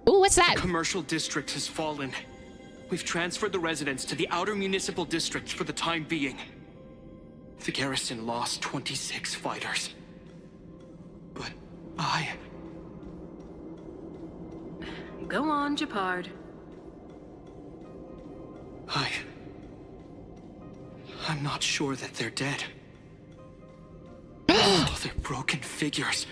Ooh, what's that? The commercial district has fallen. We've transferred the residents to the outer municipal districts for the time being. The garrison lost 26 fighters. But Go on, Japard. I'm not sure that they're dead. Oh, they're broken figures,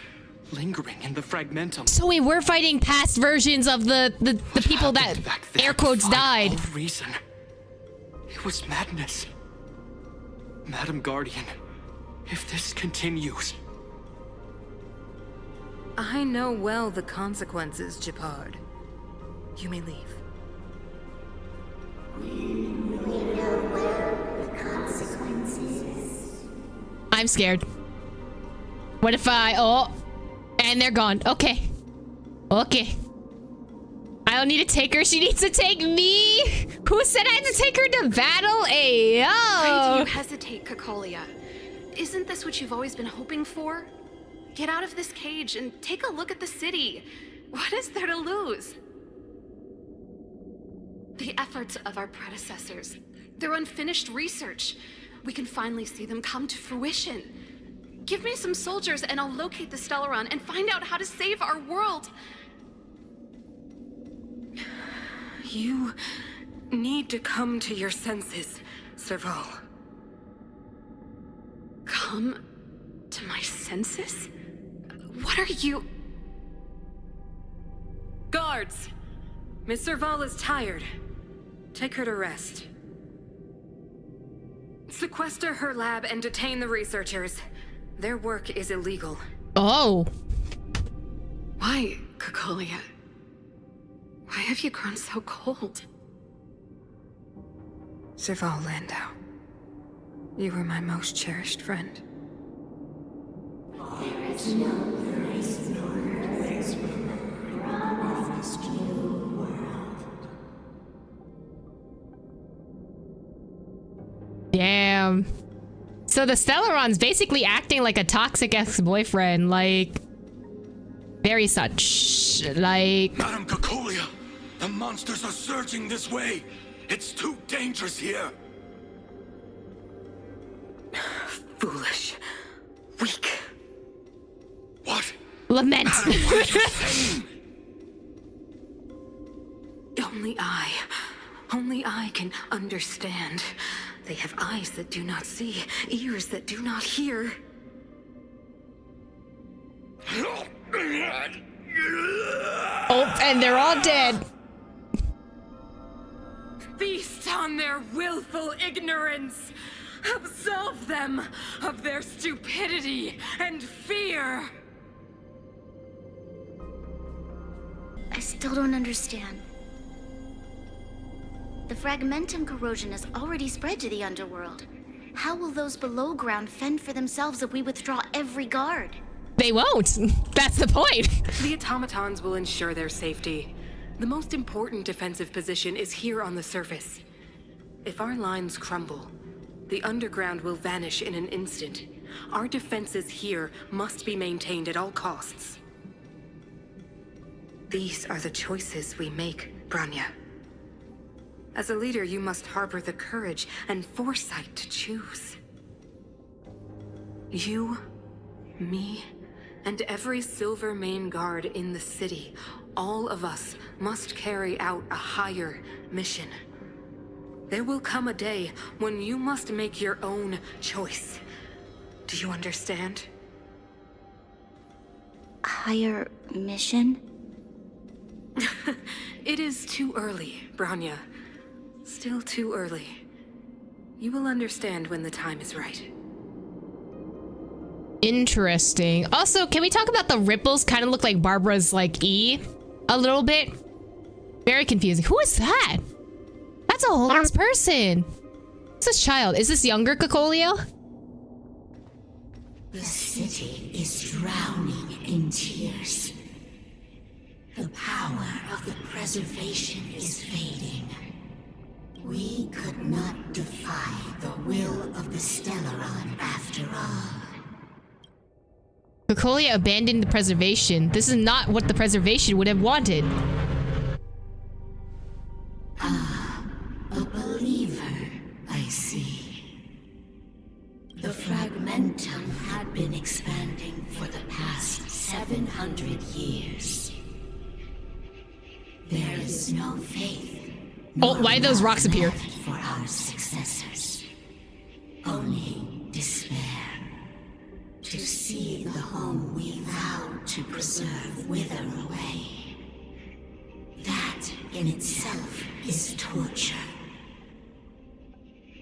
lingering in the fragmentum. So we were fighting past versions of the people that air quotes died. No reason. It was madness. Madam Guardian, if this continues... I know well the consequences, Japard. You may leave. I'm scared. What if oh, and they're gone. Okay. Okay. I don't need to take her. She needs to take me. Who said I had to take her to battle? Ayo. Why do you hesitate, Cocolia? Isn't this what you've always been hoping for? Get out of this cage and take a look at the city. What is there to lose? The efforts of our predecessors, their unfinished research. We can finally see them come to fruition. Give me some soldiers and I'll locate the Stellaron and find out how to save our world. You need to come to your senses, Serval. Come to my senses? What are you... Guards! Miss Serval is tired. Take her to rest. Sequester her lab and detain the researchers. Their work is illegal. Oh. Why, Cocolia? Why have you grown so cold? Serval Landau. You were my most cherished friend. There is no place nor place promised new world. Damn. So the Stellaron's basically acting like a toxic ex-boyfriend, like... Very such, like... Madam Cocolia, the monsters are surging this way. It's too dangerous here. Foolish. Weak. What? Lament. Madam, what are you saying? Only I can understand. They have eyes that do not see, ears that do not hear. Oh, and they're all dead. Feast on their willful ignorance. Absolve them of their stupidity and fear. I still don't understand. The fragmentum corrosion has already spread to the underworld. How will those below ground fend for themselves if we withdraw every guard? They won't. That's the point. The automatons will ensure their safety. The most important defensive position is here on the surface. If our lines crumble, the underground will vanish in an instant. Our defenses here must be maintained at all costs. These are the choices we make, Branya. As a leader, you must harbor the courage and foresight to choose. You, me, and every Silver Mane guard in the city, all of us must carry out a higher mission. There will come a day when you must make your own choice. Do you understand? Higher mission? It is too early, Branya. Still too early. You will understand when the time is right. Interesting. Also, can we talk about the ripples kind of look like Barbara's like E a little bit? Very confusing. Who is that? That's a whole ass person. What's this child? Is this younger Cocolio? The city is drowning in tears. The power of the preservation is fading. We could not defy the will of the Stellaron after all. Cocolio abandoned the preservation. This is not what the preservation would have wanted. Ah, a believer, I see. The Fragmentum had been expanding for the past 700 years. There is no faith. Oh, why did those rocks appear? For our successors. Only despair. To see the home we vowed to preserve wither away. That in itself is torture.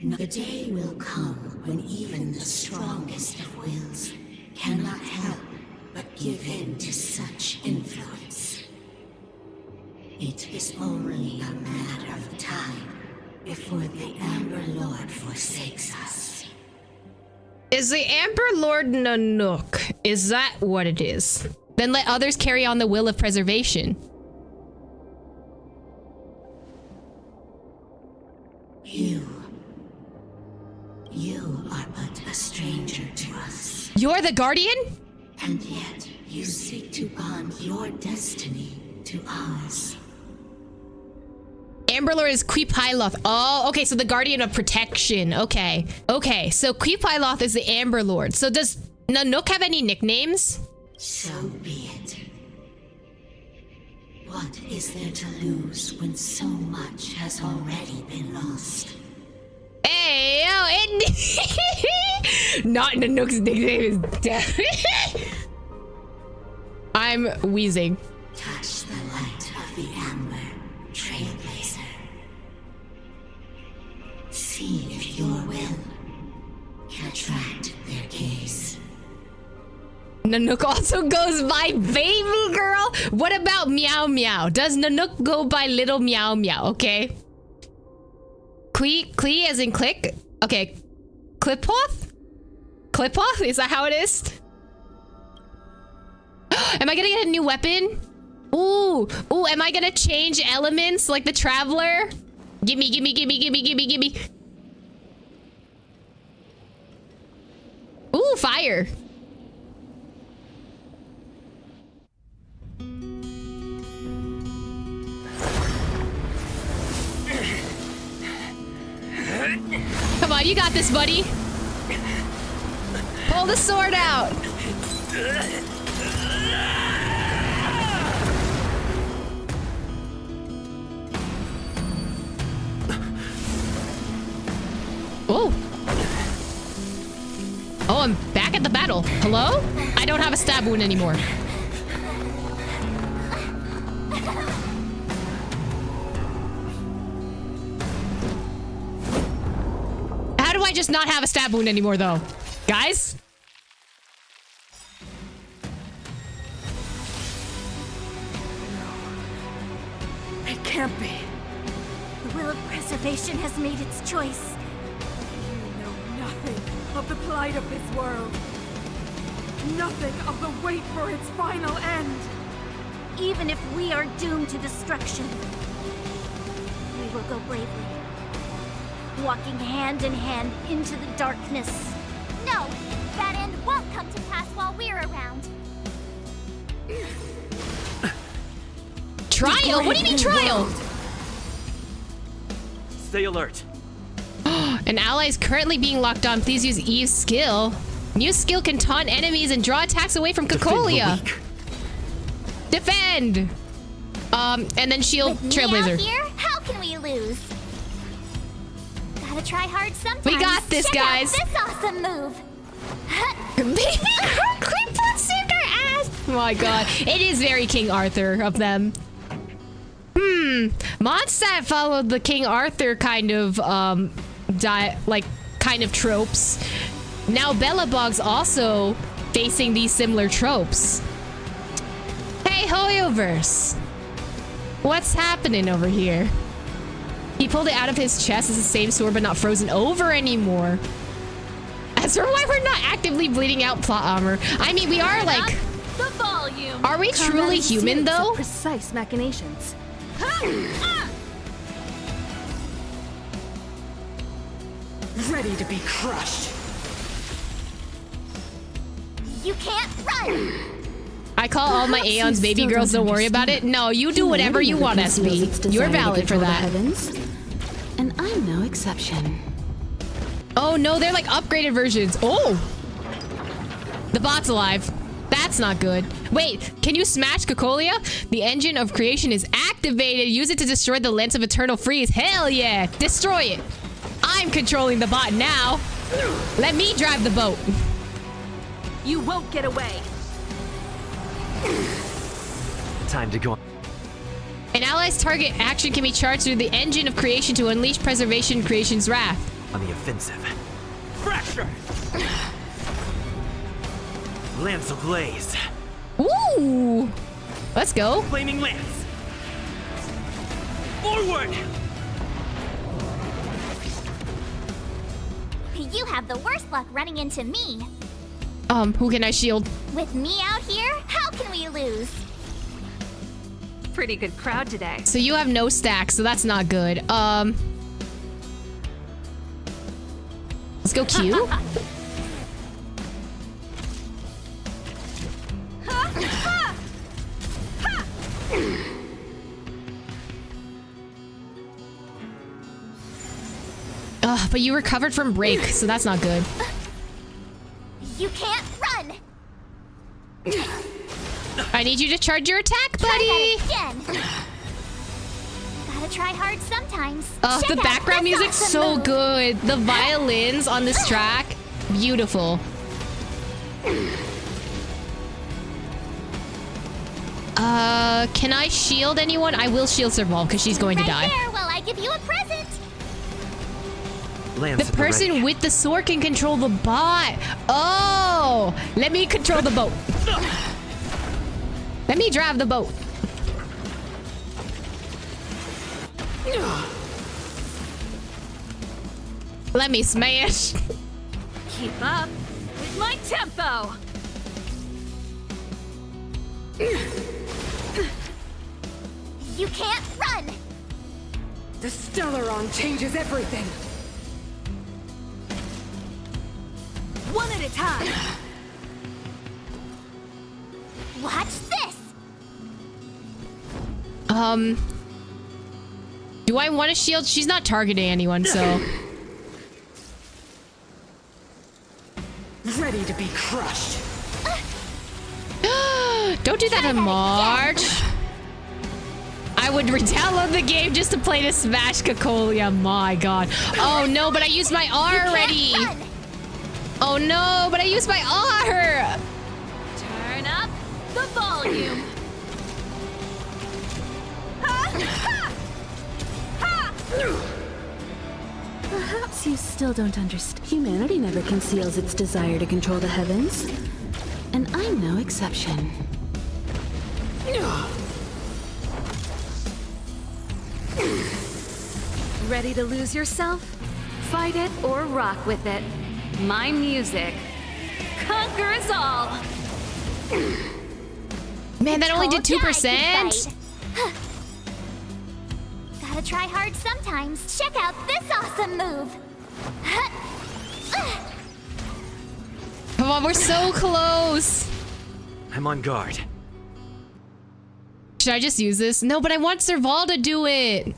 The day will come when even the strongest of wills cannot help but give in to such influence. It is only a matter of time before the Amber Lord forsakes us. Is the Amber Lord Nanook? Is that what it is? Then let others carry on the will of preservation. You are but a stranger to us. You're the Guardian? And yet, you seek to bond your destiny to ours. Amber Lord is Queepiloth. Oh, okay, so the Guardian of Protection. Okay. Okay, so Queepiloth is the Amber Lord. So does Nanook have any nicknames? So be it. What is there to lose when so much has already been lost? Hey, yo, not Nanook's nickname is death. I'm wheezing. Touch the light of the Amber, Trailblazer. See if your will can attract their gaze. Nanook also goes by baby girl. What about Meow Meow? Does Nanook go by little Meow Meow? Okay. Clee as in click? Okay. Clipoth? Clipoth? Is that how it is? Am I gonna get a new weapon? Ooh, am I gonna change elements like the Traveler? Gimme. Ooh, fire. Come on, you got this, buddy. Pull the sword out. Oh, I'm back at the battle. Hello? I don't have a stab wound anymore. How do I just not have a stab wound anymore, though? Guys? It can't be. The will of preservation has made its choice. You know nothing of the plight of this world. Nothing of the wait for its final end. Even if we are doomed to destruction, we will go bravely. Walking hand in hand into the darkness. No, that end won't come to pass while we're around. Trial? What do you mean trial? Stay alert. An ally is currently being locked on. Please use Eve's skill. New skill can taunt enemies and draw attacks away from Cocolia. Defend! And then shield Trailblazer. Here, how can we lose? Gotta try hard sometimes. We got this, guys. Check out this awesome move. Baby, Creepbot saved our ass. Oh my god, it is very King Arthur of them. Mondstadt followed the King Arthur kind of tropes. Now Belobog's also facing these similar tropes. Hey, Hoyoverse. What's happening over here? He pulled it out of his chest. It's the same sword, but not frozen over anymore. As for why we're not actively bleeding out plot armor. I mean, we are like... The volume. Are we truly human, though? Precise machinations. Ready to be crushed. You can't run. I call all my Aeons baby girls, don't worry about it. No, you do whatever you want, SB. You're valid for that. And I'm no exception. Oh no, they're like upgraded versions. Oh! The bot's alive. That's not good. Wait, can you smash Cocolia? The engine of creation is activated. Use it to destroy the lens of eternal freeze. Hell yeah! Destroy it. I'm controlling the bot now. Let me drive the boat. You won't get away. Time to go. An ally's target action can be charged through the engine of creation to unleash preservation creation's wrath. On the offensive. Fracture! Lance ablaze. Ooh! Let's go. Flaming lance. Forward! You have the worst luck running into me. Who can I shield? With me out here, how can we lose? Pretty good crowd today. So you have no stacks, so that's not good. Let's go Q. But you recovered from break, so that's not good. You can't run. I need you to charge your attack, buddy. Try that again. Gotta try hard sometimes. The background music's so good. The violins on this track, beautiful. Can I shield anyone? I will shield Serval because she's going to die. There while I give you a present. The person with the sword can control the bot. Oh, let me control the boat. Let me drive the boat. Let me smash. Keep up with my tempo. You can't run. The Stellaron changes everything. One at a time. Watch this. Do I want to shield? She's not targeting anyone, so. Ready to be crushed. Don't do that in March. I would re-download the game just to play to smash Cocolia. My god. Oh no, but I used my R already. Oh no, but I used my R. Turn up the volume. Perhaps you still don't understand. Humanity never conceals its desire to control the heavens. And I'm no exception. Ready to lose yourself? Fight it or rock with it. My music conquers all. Man, that only did 2%. Gotta try hard sometimes. Check out this awesome move. Come on, we're so close. I'm on guard. Should I just use this? No, but I want Serval to do it.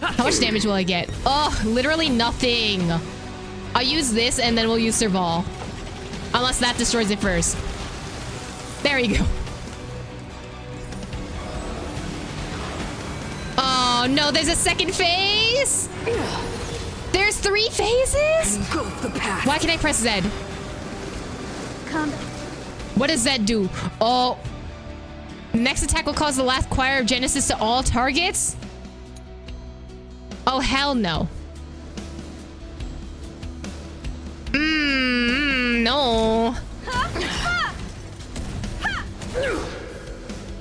How much damage will I get? Oh, literally nothing. I'll use this and then we'll use Serval. Unless that destroys it first. There you go. Oh no, there's a second phase? There's 3 phases? Why can I press Z? What does Z do? Oh. Next attack will cause the last choir of Genesis to all targets? Oh, hell no. No.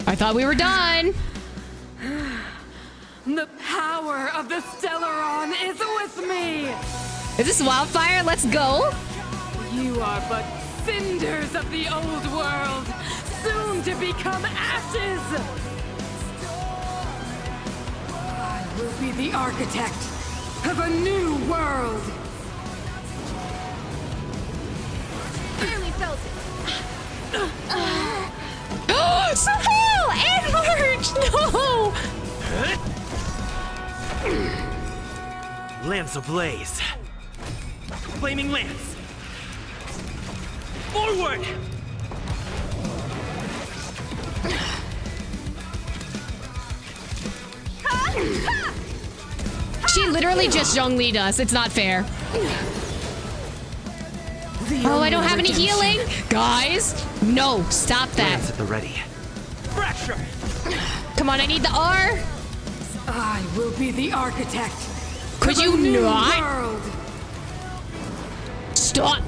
I thought we were done. The power of the Stellaron is with me! Is this wildfire? Let's go. You are but cinders of the old world, soon to become ashes! I will be the architect of a new world! Barely felt it. Somehow! And March! No! Lance ablaze. Flaming lance. Forward! She literally just Zhongli'd us. It's not fair. Oh, I don't have any healing. Guys, no, stop that. Lance at the ready. Fracture! Come on, I need the R. I will be the architect. Could you not? World. Stop.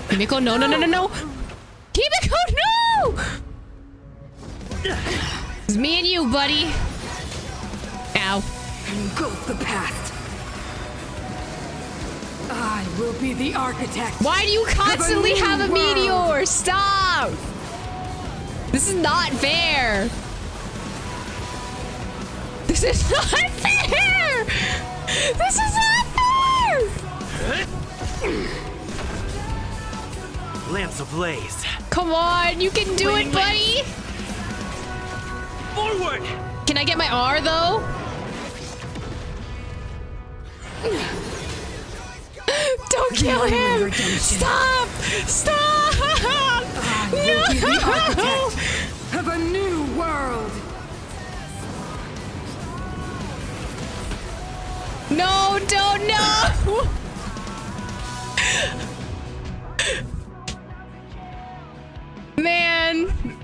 Kimiko, no, no, no, no, no. Kimiko, no! It's me and you, buddy. Ow. Engulf the past. I will be the architect. Why do you constantly have a meteor? Stop! This is not fair. This is not fair! This is not fair! Lance ablaze. Come on, you can do it, buddy! Forward! Can I get my R, though? Don't kill him! Stop! Stop! No! Be the architect of a new world! No, don't, no!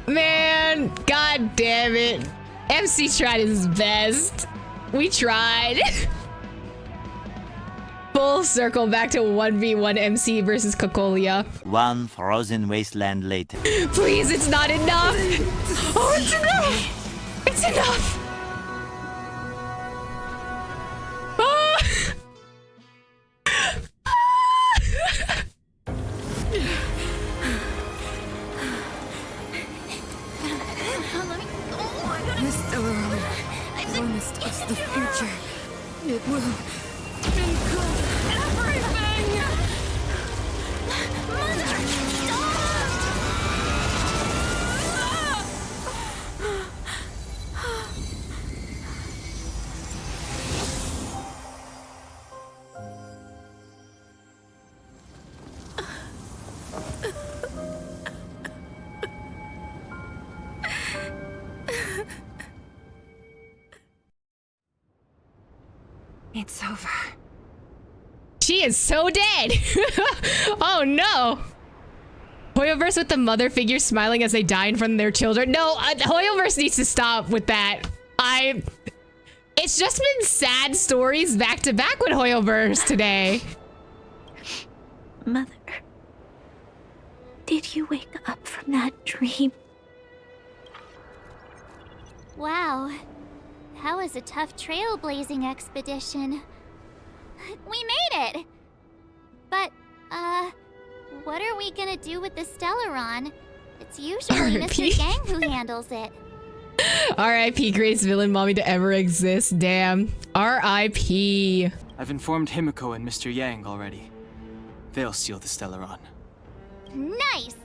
Man, god damn it. MC tried his best. We tried. Full circle back to 1v1 MC versus Cocolia. One frozen wasteland later. Please, it's not enough. Oh, it's enough. It's enough. This Stellaron promised us the future. It will engulf everything! Mother, It's over. She is so dead. Oh no. Hoyoverse with the mother figure smiling as they die in front of their children. No, Hoyoverse needs to stop with that. It's just been sad stories back to back with Hoyoverse today. Mother, did you wake up from that dream? Wow. That was a tough trailblazing expedition. We made it! But, what are we gonna do with the Stellaron? It's usually Mr. Gang who handles it. R.I.P. greatest villain mommy to ever exist. Damn. R.I.P. I've informed Himiko and Mr. Yang already. They'll steal the Stellaron. Nice!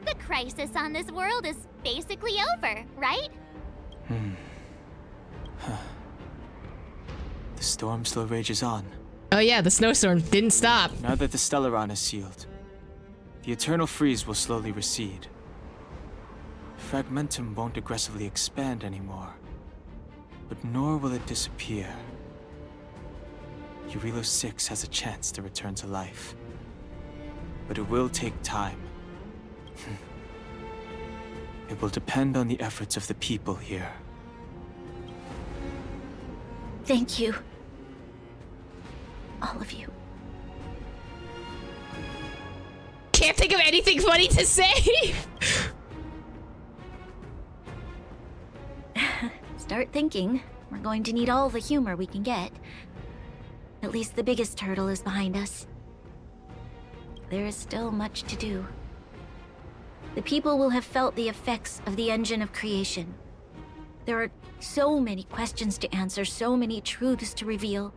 The crisis on this world is basically over, right? The storm still rages on. Oh yeah, the snowstorm didn't stop. Now that the Stellaron is sealed, the eternal freeze will slowly recede. Fragmentum won't aggressively expand anymore, but nor will it disappear. Eurilo 6 has a chance to return to life, but it will take time. It will depend on the efforts of the people here. Thank you. All of you. Can't think of anything funny to say. Start thinking. We're going to need all the humor we can get. At least the biggest hurdle is behind us. There is still much to do. The people will have felt the effects of the engine of creation. There are so many questions to answer, so many truths to reveal.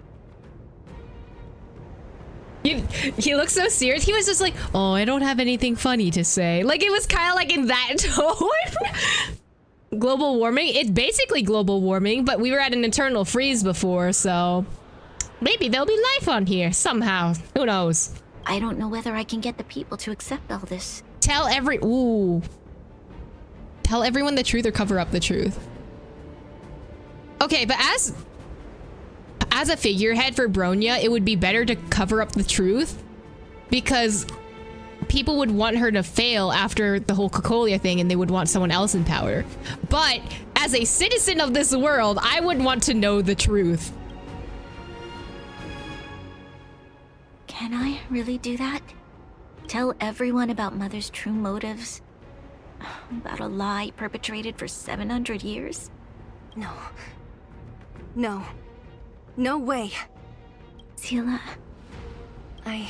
He looks so serious. He was just like, oh, I don't have anything funny to say. Like, it was kind of like in that tone. Global warming? It's basically global warming, but we were at an eternal freeze before, so maybe there'll be life on here somehow. Who knows? I don't know whether I can get the people to accept all this. Tell everyone the truth or cover up the truth. Okay, but as a figurehead for Bronya, it would be better to cover up the truth because people would want her to fail after the whole Cocolia thing and they would want someone else in power. But as a citizen of this world, I would want to know the truth. Can I really do that? Tell everyone about Mother's true motives? About a lie perpetrated for 700 years? No. No. No way. Seele. I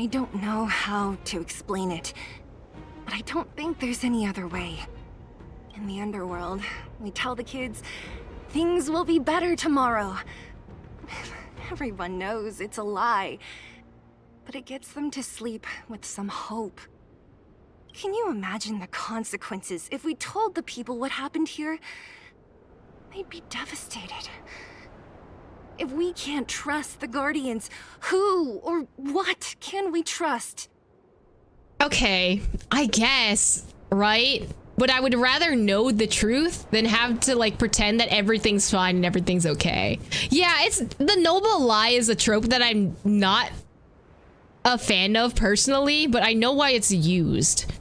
don't know how to explain it, but I don't think there's any other way. In the underworld, we tell the kids, things will be better tomorrow. Everyone knows it's a lie, but it gets them to sleep with some hope. Can you imagine the consequences if we told the people what happened here? They'd be devastated. If we can't trust the Guardians, who or what can we trust? Okay, I guess, right? But I would rather know the truth than have to like pretend that everything's fine and everything's okay. Yeah, it's the noble lie is a trope that I'm not a fan of personally, but I know why it's used.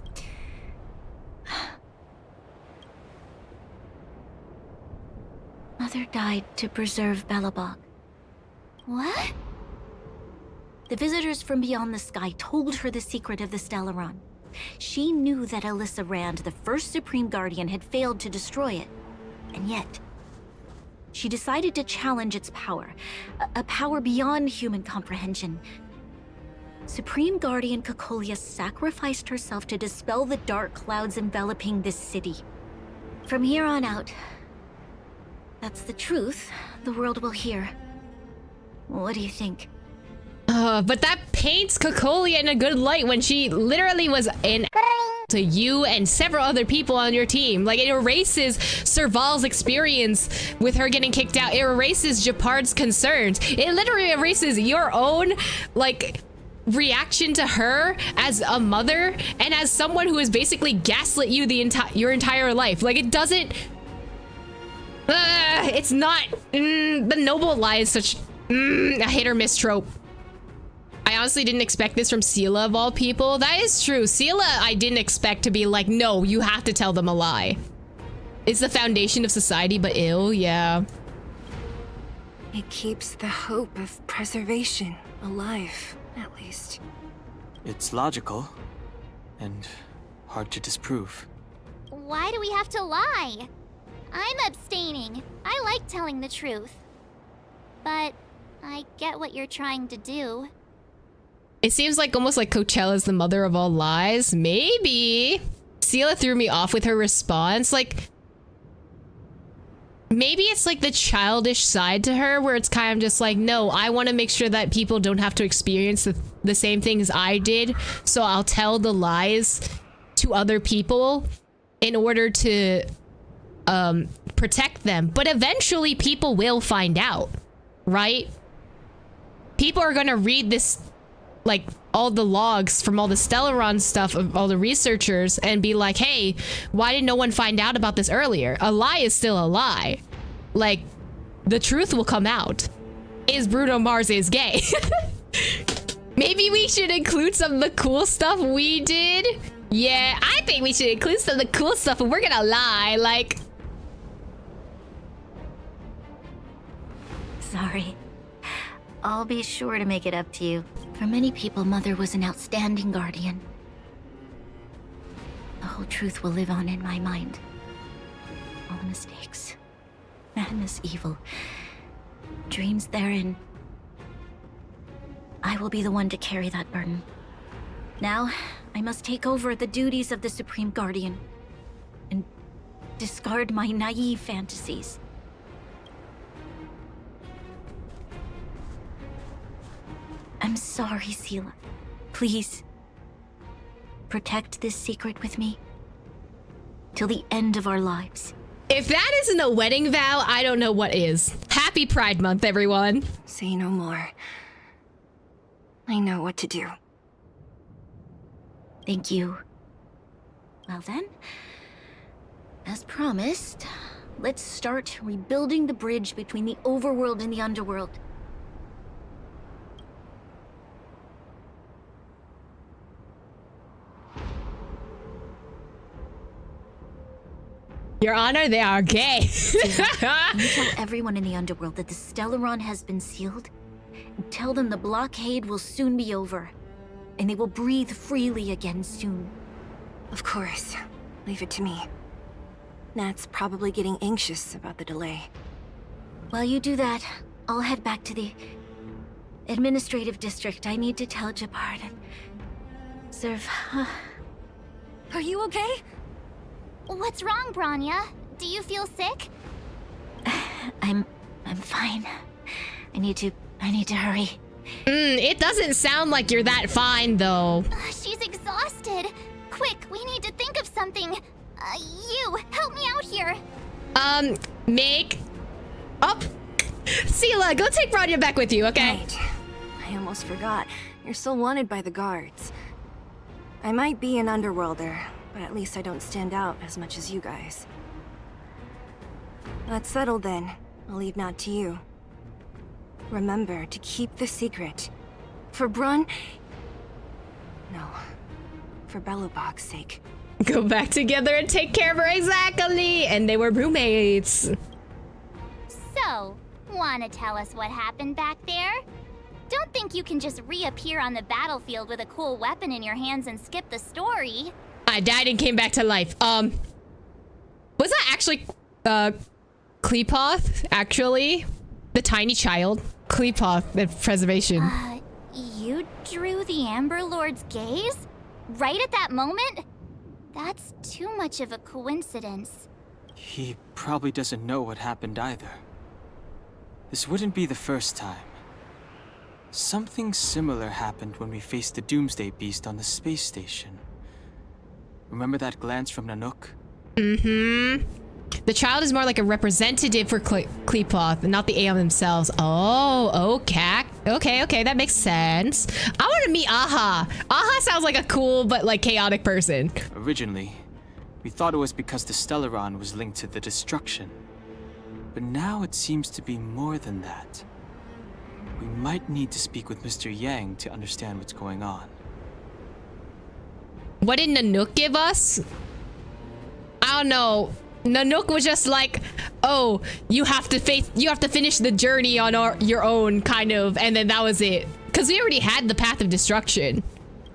Mother died to preserve Belobog. What? The visitors from beyond the sky told her the secret of the Stellaron. She knew that Alyssa Rand, the first Supreme Guardian, had failed to destroy it. And yet, she decided to challenge its power. A power beyond human comprehension. Supreme Guardian Cocolia sacrificed herself to dispel the dark clouds enveloping this city. From here on out, that's the truth the world will hear. What do you think? But that paints Cocolia in a good light when she literally was in to you and several other people on your team. Like, it erases Serval's experience with her getting kicked out. It erases Japard's concerns. It literally erases your own, like, reaction to her as a mother and as someone who has basically gaslit you your entire life. Like, it doesn't... it's not... the noble lie is such... a hit or miss trope. I honestly didn't expect this from Seele of all people. That is true. Seele, I didn't expect to be like, no, you have to tell them a lie. It's the foundation of society, but ill, yeah. It keeps the hope of preservation alive, at least. It's logical, and hard to disprove. Why do we have to lie? I'm abstaining. I like telling the truth. But I get what you're trying to do. It seems like almost like Coachella's the mother of all lies. Maybe. Seele threw me off with her response. Like, maybe it's like the childish side to her where it's kind of just like, no, I want to make sure that people don't have to experience the same things I did. So I'll tell the lies to other people in order to protect them, but eventually people will find out, right? People are gonna read this, like, all the logs from all the Stellaron stuff of all the researchers and be like, hey, why did no one find out about this earlier? A lie is still a lie. Like, the truth will come out. Is Bruno Mars is gay? Maybe we should include some of the cool stuff we did. Yeah, I think we should include some of the cool stuff, and we're gonna lie, like... Sorry. I'll be sure to make it up to you. For many people, Mother was an outstanding guardian. The whole truth will live on in my mind. All the mistakes, madness, evil, dreams therein. I will be the one to carry that burden. Now, I must take over the duties of the Supreme Guardian and discard my naive fantasies. I'm sorry, Seela. Please, protect this secret with me till the end of our lives. If that isn't a wedding vow, I don't know what is. Happy Pride Month, everyone. Say no more. I know what to do. Thank you. Well then, as promised, let's start rebuilding the bridge between the overworld and the underworld. Your Honor, they are gay. You tell everyone in the underworld that the Stellaron has been sealed. And tell them the blockade will soon be over. And they will breathe freely again soon. Of course. Leave it to me. Nat's probably getting anxious about the delay. While you do that, I'll head back to the administrative district. I need to tell Jabard and serve. Are you okay? What's wrong, Branya? Do you feel sick? I'm fine. I need to hurry. It doesn't sound like you're that fine, though. She's exhausted. Quick, we need to think of something. You, help me out here. Make... Oh! Seela, go take Branya back with you, okay? Right. I almost forgot. You're still wanted by the guards. I might be an underworlder, but at least I don't stand out as much as you guys. That's settled then. I'll leave Nat to you. Remember to keep the secret. For Brun... No. For Belobog's sake. Go back together and take care of her, exactly! And they were roommates. So, wanna tell us what happened back there? Don't think you can just reappear on the battlefield with a cool weapon in your hands and skip the story. I died and came back to life. Was that actually, Kleepoth, actually? The tiny child? Kleepoth, the preservation. You drew the Amber Lord's gaze? Right at that moment? That's too much of a coincidence. He probably doesn't know what happened either. This wouldn't be the first time. Something similar happened when we faced the Doomsday Beast on the space station. Remember that glance from Nanook? Mm-hmm. The child is more like a representative for Kleepoth, and not the Aeon themselves. Oh, okay. Okay, that makes sense. I want to meet Aha. Aha sounds like a cool but like chaotic person. Originally, we thought it was because the Stellaron was linked to the destruction. But now it seems to be more than that. We might need to speak with Mr. Yang to understand what's going on. What did Nanook give us? I don't know. Nanook was just like, oh, you have to finish the journey on your own, kind of, and then that was it. Because we already had the path of destruction.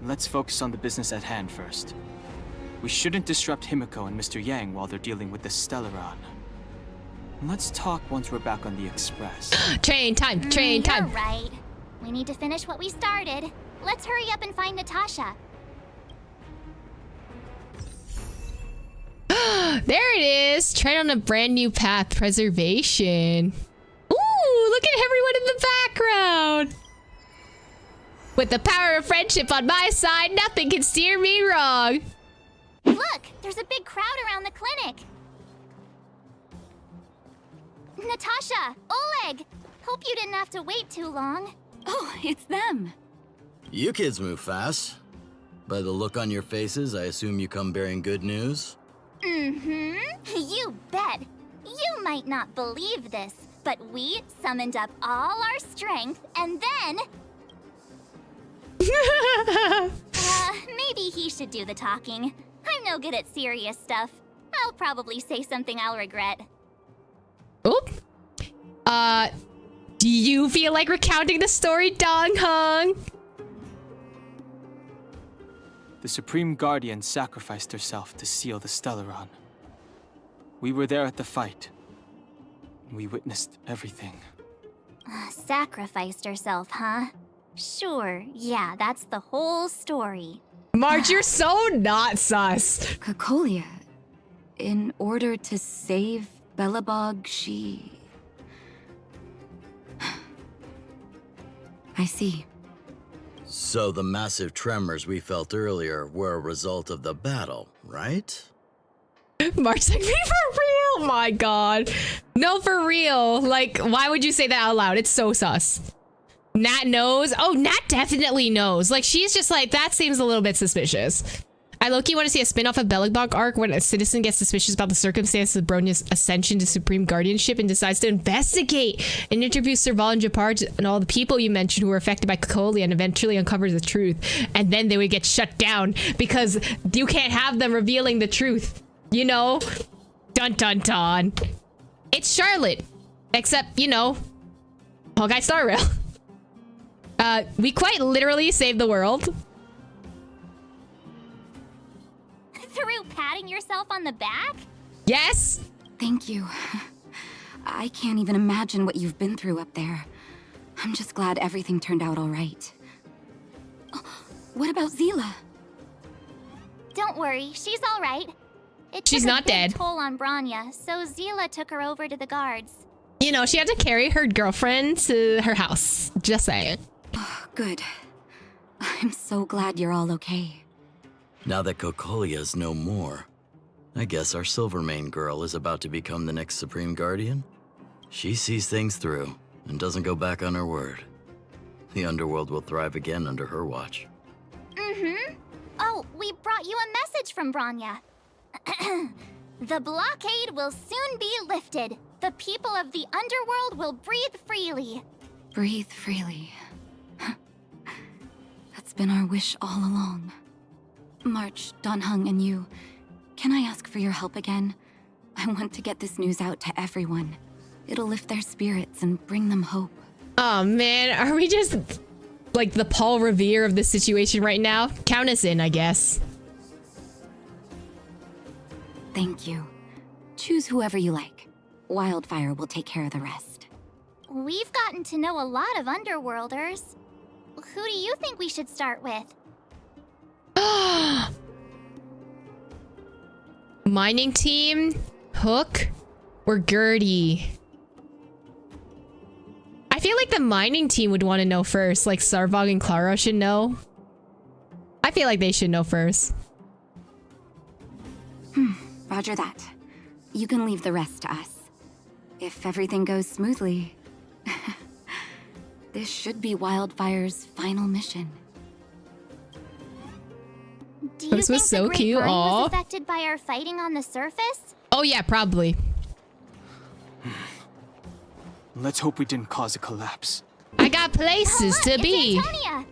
Let's focus on the business at hand first. We shouldn't disrupt Himiko and Mr. Yang while they're dealing with the Stellaron. Let's talk once we're back on the Express. Train time. You're right. We need to finish what we started. Let's hurry up and find Natasha. There it is. Tread on a brand new path. Preservation. Ooh, look at everyone in the background. With the power of friendship on my side, nothing can steer me wrong. Look, there's a big crowd around the clinic. Natasha! Oleg! Hope you didn't have to wait too long. Oh, it's them. You kids move fast. By the look on your faces, I assume you come bearing good news? Mm-hmm. You bet. You might not believe this, but we summoned up all our strength and then... maybe he should do the talking. I'm no good at serious stuff. I'll probably say something I'll regret. Oop. Do you feel like recounting the story, Dong Hung? The Supreme Guardian sacrificed herself to seal the Stellaron. We were there at the fight. We witnessed everything. Sacrificed herself, huh? Sure, yeah, that's the whole story. Marge, you're so not sus. Cocolia, in order to save Belobog, she... I see. So the massive tremors we felt earlier were a result of the battle, right? Mark's like, me for real? My god. No, for real. Like, why would you say that out loud? It's so sus. Nat knows. Oh, Nat definitely knows. Like, she's just like, that seems a little bit suspicious. I low-key want to see a spin-off of Belobog arc when a citizen gets suspicious about the circumstances of Bronya's ascension to supreme guardianship and decides to investigate and interview Serval and Japar and all the people you mentioned who were affected by Cocolia and eventually uncover the truth. And then they would get shut down because you can't have them revealing the truth. You know? Dun dun dun. It's Charlotte. Except, you know, Honkai Star Rail. We quite literally saved the world. Through patting yourself on the back? Yes. Thank you. I can't even imagine what you've been through up there. I'm just glad everything turned out all right. Oh, what about Zila? Don't worry, she's all right. She's not dead. It took a big toll on Bronya, so Zila took her over to the guards. You know, she had to carry her girlfriend to her house. Just saying. Oh, good. I'm so glad you're all okay. Now that Cocolia's no more, I guess our Silvermane girl is about to become the next Supreme Guardian? She sees things through and doesn't go back on her word. The underworld will thrive again under her watch. Mm-hmm. Oh, we brought you a message from Bronya. The blockade will soon be lifted. The people of the underworld will breathe freely. Breathe freely. That's been our wish all along. March, Dan Heng, and you, can I ask for your help again? I want to get this news out to everyone. It'll lift their spirits and bring them hope. Oh man, are we just like the Paul Revere of this situation right now? Count us in, I guess. Thank you. Choose whoever you like. Wildfire will take care of the rest. We've gotten to know a lot of Underworlders. Who do you think we should start with? Mining team, Hook, or Gertie? I feel like the mining team would want to know first. Like Sarvog and Clara should know. I feel like they should know first. Roger that. You can leave the rest to us. If everything goes smoothly, this should be Wildfire's final mission. Do you This think was so the Great cute. Mine Aw. was affected by our fighting on the surface? Oh yeah, probably. Let's hope we didn't cause a collapse. I got places Oh, look, to be. it's Antonia.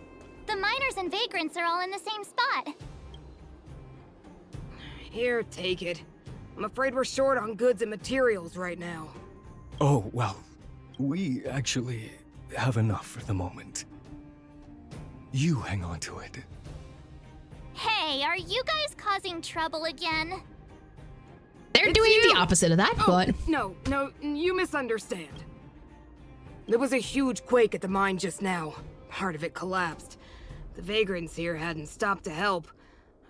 The miners and vagrants are all in the same spot. Here, take it. I'm afraid we're short on goods and materials right now. Oh, well, we actually have enough for the moment. You hang on to it. Hey, are you guys causing trouble again? They're It's doing you. the opposite of that, Oh, but No, you misunderstand. There was a huge quake at the mine just now. Part of it collapsed. The vagrants here hadn't stopped to help.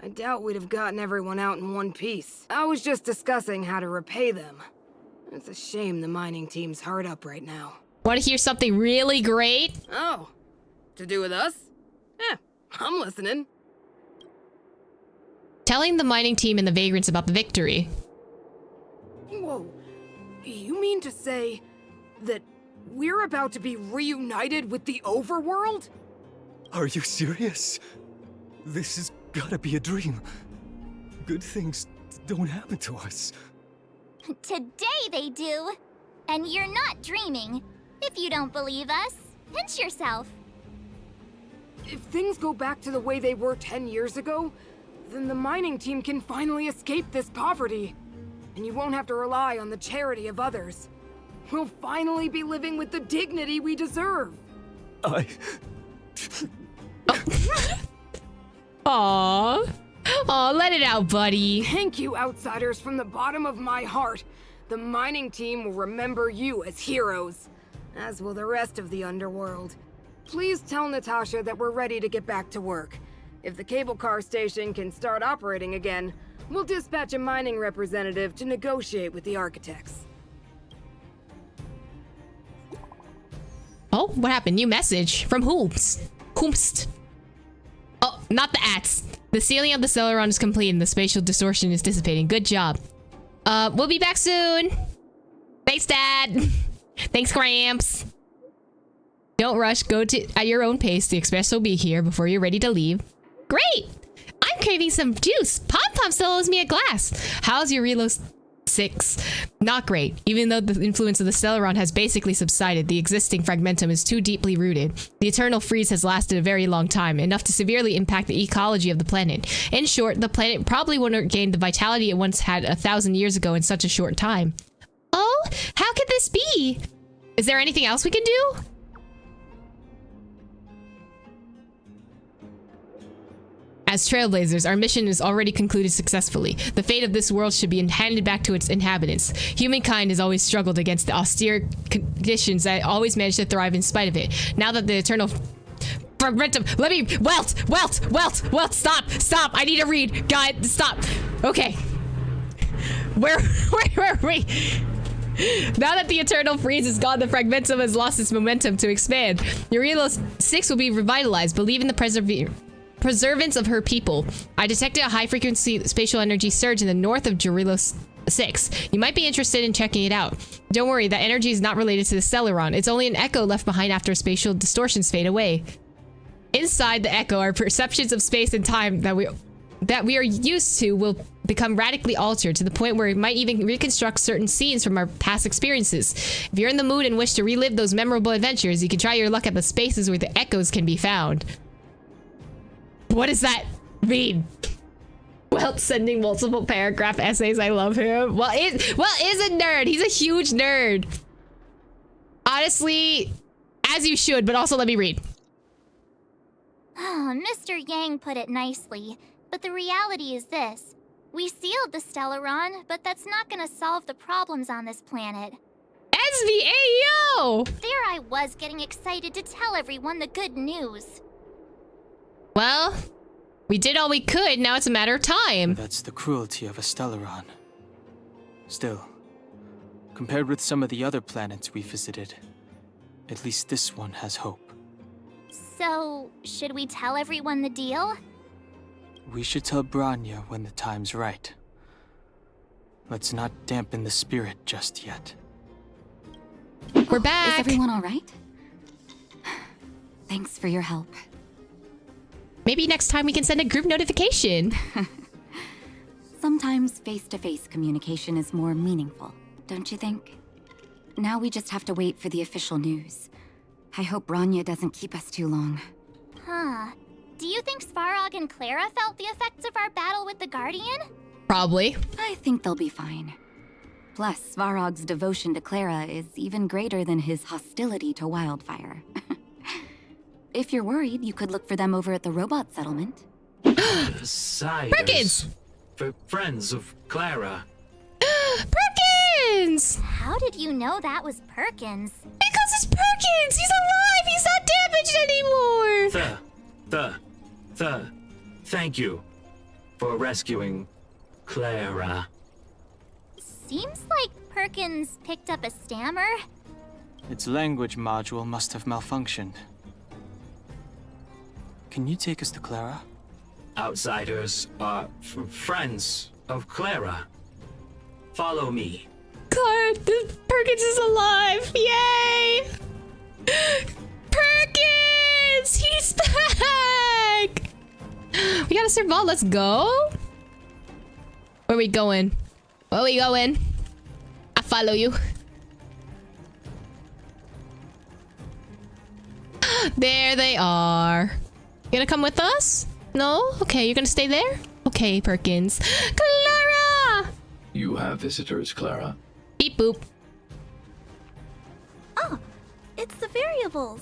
I doubt we'd have gotten everyone out in one piece. I was just discussing how to repay them. It's a shame the mining team's hard up right now. want to hear something really great? Oh, to do with us? Eh, I'm listening. Telling the mining team and the vagrants about the victory. Whoa, you mean to say that we're about to be reunited with the overworld? Are you serious? This has gotta be a dream. Good things don't happen to us. Today they do. And you're not dreaming. If you don't believe us, pinch yourself. If things go back to the way they were 10 years ago, then the mining team can finally escape this poverty. And you won't have to rely on the charity of others. We'll finally be living with the dignity we deserve. Aww. Aw, let it out, buddy. Thank you, outsiders, from the bottom of my heart. The mining team will remember you as heroes, as will the rest of the underworld. Please tell Natasha that we're ready to get back to work. If the cable car station can start operating again, we'll dispatch a mining representative to negotiate with the architects. Oh, what happened? New message from Whomst. Oh, not the ats. The sealing of the Celeron is complete and the spatial distortion is dissipating. Good job. We'll be back soon. Thanks, Dad. Thanks, Gramps. Don't rush. Go at your own pace. The express will be here before you're ready to leave. Great. I'm craving some juice. Pom-Pom still owes me a glass. How's your reload? 6. Not great. Even though the influence of the Celeron has basically subsided, the existing fragmentum is too deeply rooted. The eternal freeze has lasted a very long time, enough to severely impact the ecology of the planet. In short, the planet probably wouldn't have gained the vitality it once had 1,000 years ago in such a short time. Oh, how could this be? Is there anything else we can do? As Trailblazers, our mission is already concluded successfully. The fate of this world should be handed back to its inhabitants. Humankind has always struggled against the austere conditions that always managed to thrive in spite of it. Now that the eternal fragmentum— let me— Welt, stop, I need to read. God, stop. Okay. Where are we? Now that the eternal freeze is gone, the fragmentum has lost its momentum to expand. Eurilo 6 will be revitalized. Believe in the preservance of her people. I detected a high-frequency spatial energy surge in the north of Eurilo 6. You might be interested in checking it out. Don't worry, that energy is not related to the Celeron. It's only an echo left behind after spatial distortions fade away. Inside the echo, our perceptions of space and time that we are used to will become radically altered to the point where it might even reconstruct certain scenes from our past experiences. If you're in the mood and wish to relive those memorable adventures, you can try your luck at the spaces where the echoes can be found. What does that mean? Well, sending multiple paragraph essays. I love him. Well, is a nerd. He's a huge nerd. Honestly, as you should, but also let me read. Oh, Mr. Yang put it nicely, but the reality is this. We sealed the Stellaron, but that's not gonna solve the problems on this planet. SVAO! There I was getting excited to tell everyone the good news. Well, we did all we could. Now it's a matter of time. That's the cruelty of a Stellaron. Still, compared with some of the other planets we visited, at least this one has hope. So, should we tell everyone the deal? We should tell Branya when the time's right. Let's not dampen the spirit just yet. We're back! Is everyone alright? Thanks for your help. Maybe next time we can send a group notification. Sometimes face-to-face communication is more meaningful, don't you think? Now we just have to wait for the official news. I hope Branya doesn't keep us too long. Huh. Do you think Svarog and Clara felt the effects of our battle with the Guardian? Probably. I think they'll be fine. Plus, Svarog's devotion to Clara is even greater than his hostility to Wildfire. If you're worried, you could look for them over at the robot settlement. Perkins! For friends of Clara. Perkins! How did you know that was Perkins? Because it's Perkins! He's alive! He's not damaged anymore! Thank you for rescuing Clara. Seems like Perkins picked up a stammer. Its language module must have malfunctioned. Can you take us to Clara? Outsiders are friends of Clara. Follow me. Clara! heart. Perkins is alive. Yay! Perkins! He's back! We gotta survive. Let's go. Where we going? Where we going? I follow you. There they are. You gonna come with us? No? Okay, you're gonna stay there? Okay, Perkins. Clara! You have visitors, Clara. Beep boop. Oh, it's the variables.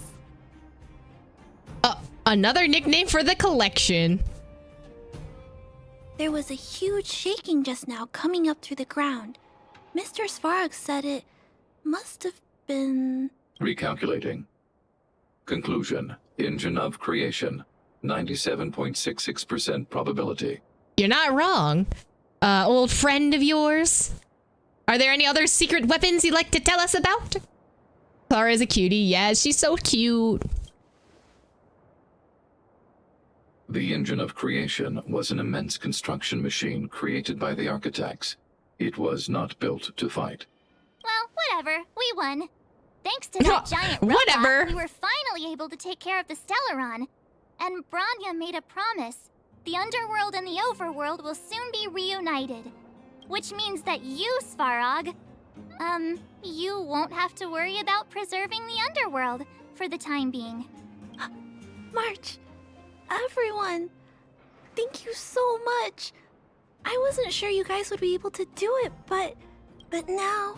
Another nickname for the collection. There was a huge shaking just now coming up through the ground. Mr. Svarog said it must have been... Recalculating. Conclusion. Engine of creation. 97.66% probability. You're not wrong. Old friend of yours? Are there any other secret weapons you'd like to tell us about? Clara's a cutie. Yeah, she's so cute. The engine of creation was an immense construction machine created by the architects. It was not built to fight. Well, whatever. We won. Thanks to that giant robot, we were finally able to take care of the Stellaron. And Branya made a promise. The underworld and the overworld will soon be reunited. Which means that you, Svarog, you won't have to worry about preserving the underworld for the time being. March, everyone, thank you so much. I wasn't sure you guys would be able to do it, but now...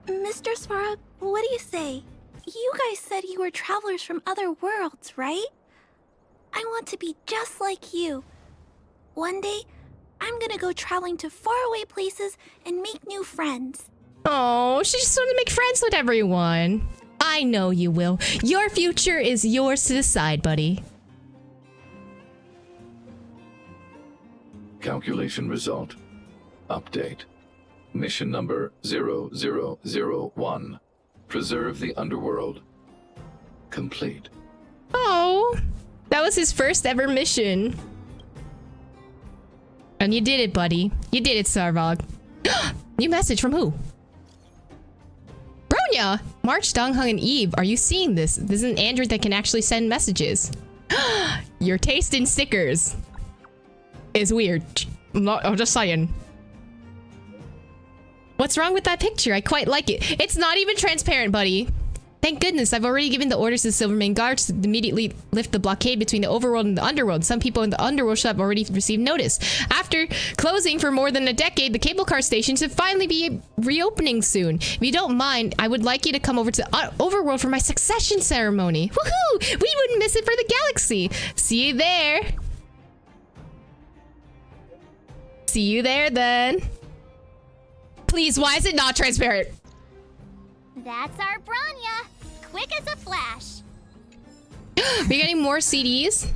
Mr. Svarog, what do you say? You guys said you were travelers from other worlds, right? I want to be just like you. One day, I'm gonna go traveling to faraway places and make new friends. Oh, she just wanted to make friends with everyone. I know you will. Your future is yours to decide, buddy. Calculation result. Update. Mission number 0001. Preserve the underworld. Complete. Oh, that was his first ever mission. And you did it, buddy. You did it, Sarvog. New message from who? Bronya! March, Donghung, and Eve, are you seeing this? This is an android that can actually send messages. Your taste in stickers is weird. I'm just saying. What's wrong with that picture? I quite like it. It's not even transparent, buddy. Thank goodness, I've already given the orders to the Silvermane guards to immediately lift the blockade between the overworld and the underworld. Some people in the underworld should have already received notice. After closing for more than a decade, the cable car stations should finally be reopening soon. If you don't mind, I would like you to come over to the overworld for my succession ceremony. Woohoo! We wouldn't miss it for the galaxy. See you there. See you there, then. Please, why is it not transparent? That's our Branya. Quick as a flash. Are you getting more CDs?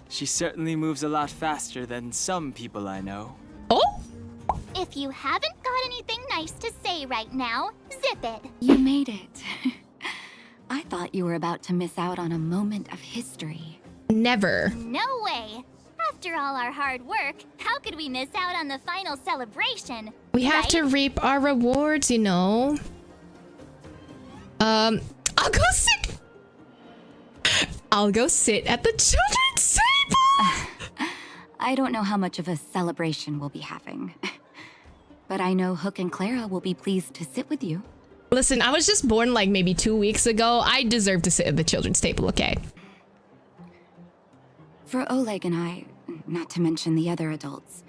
She certainly moves a lot faster than some people I know. Oh? If you haven't got anything nice to say right now, zip it. You made it. I thought you were about to miss out on a moment of history. Never. No way. After all our hard work, how could we miss out on the final celebration? We have to reap our rewards, you know. I'll go sit. I'll go sit at the children's table. I don't know how much of a celebration we'll be having. But I know Hook and Clara will be pleased to sit with you. Listen, I was just born like maybe 2 weeks ago. I deserve to sit at the children's table, okay? For Oleg and I, not to mention the other adults,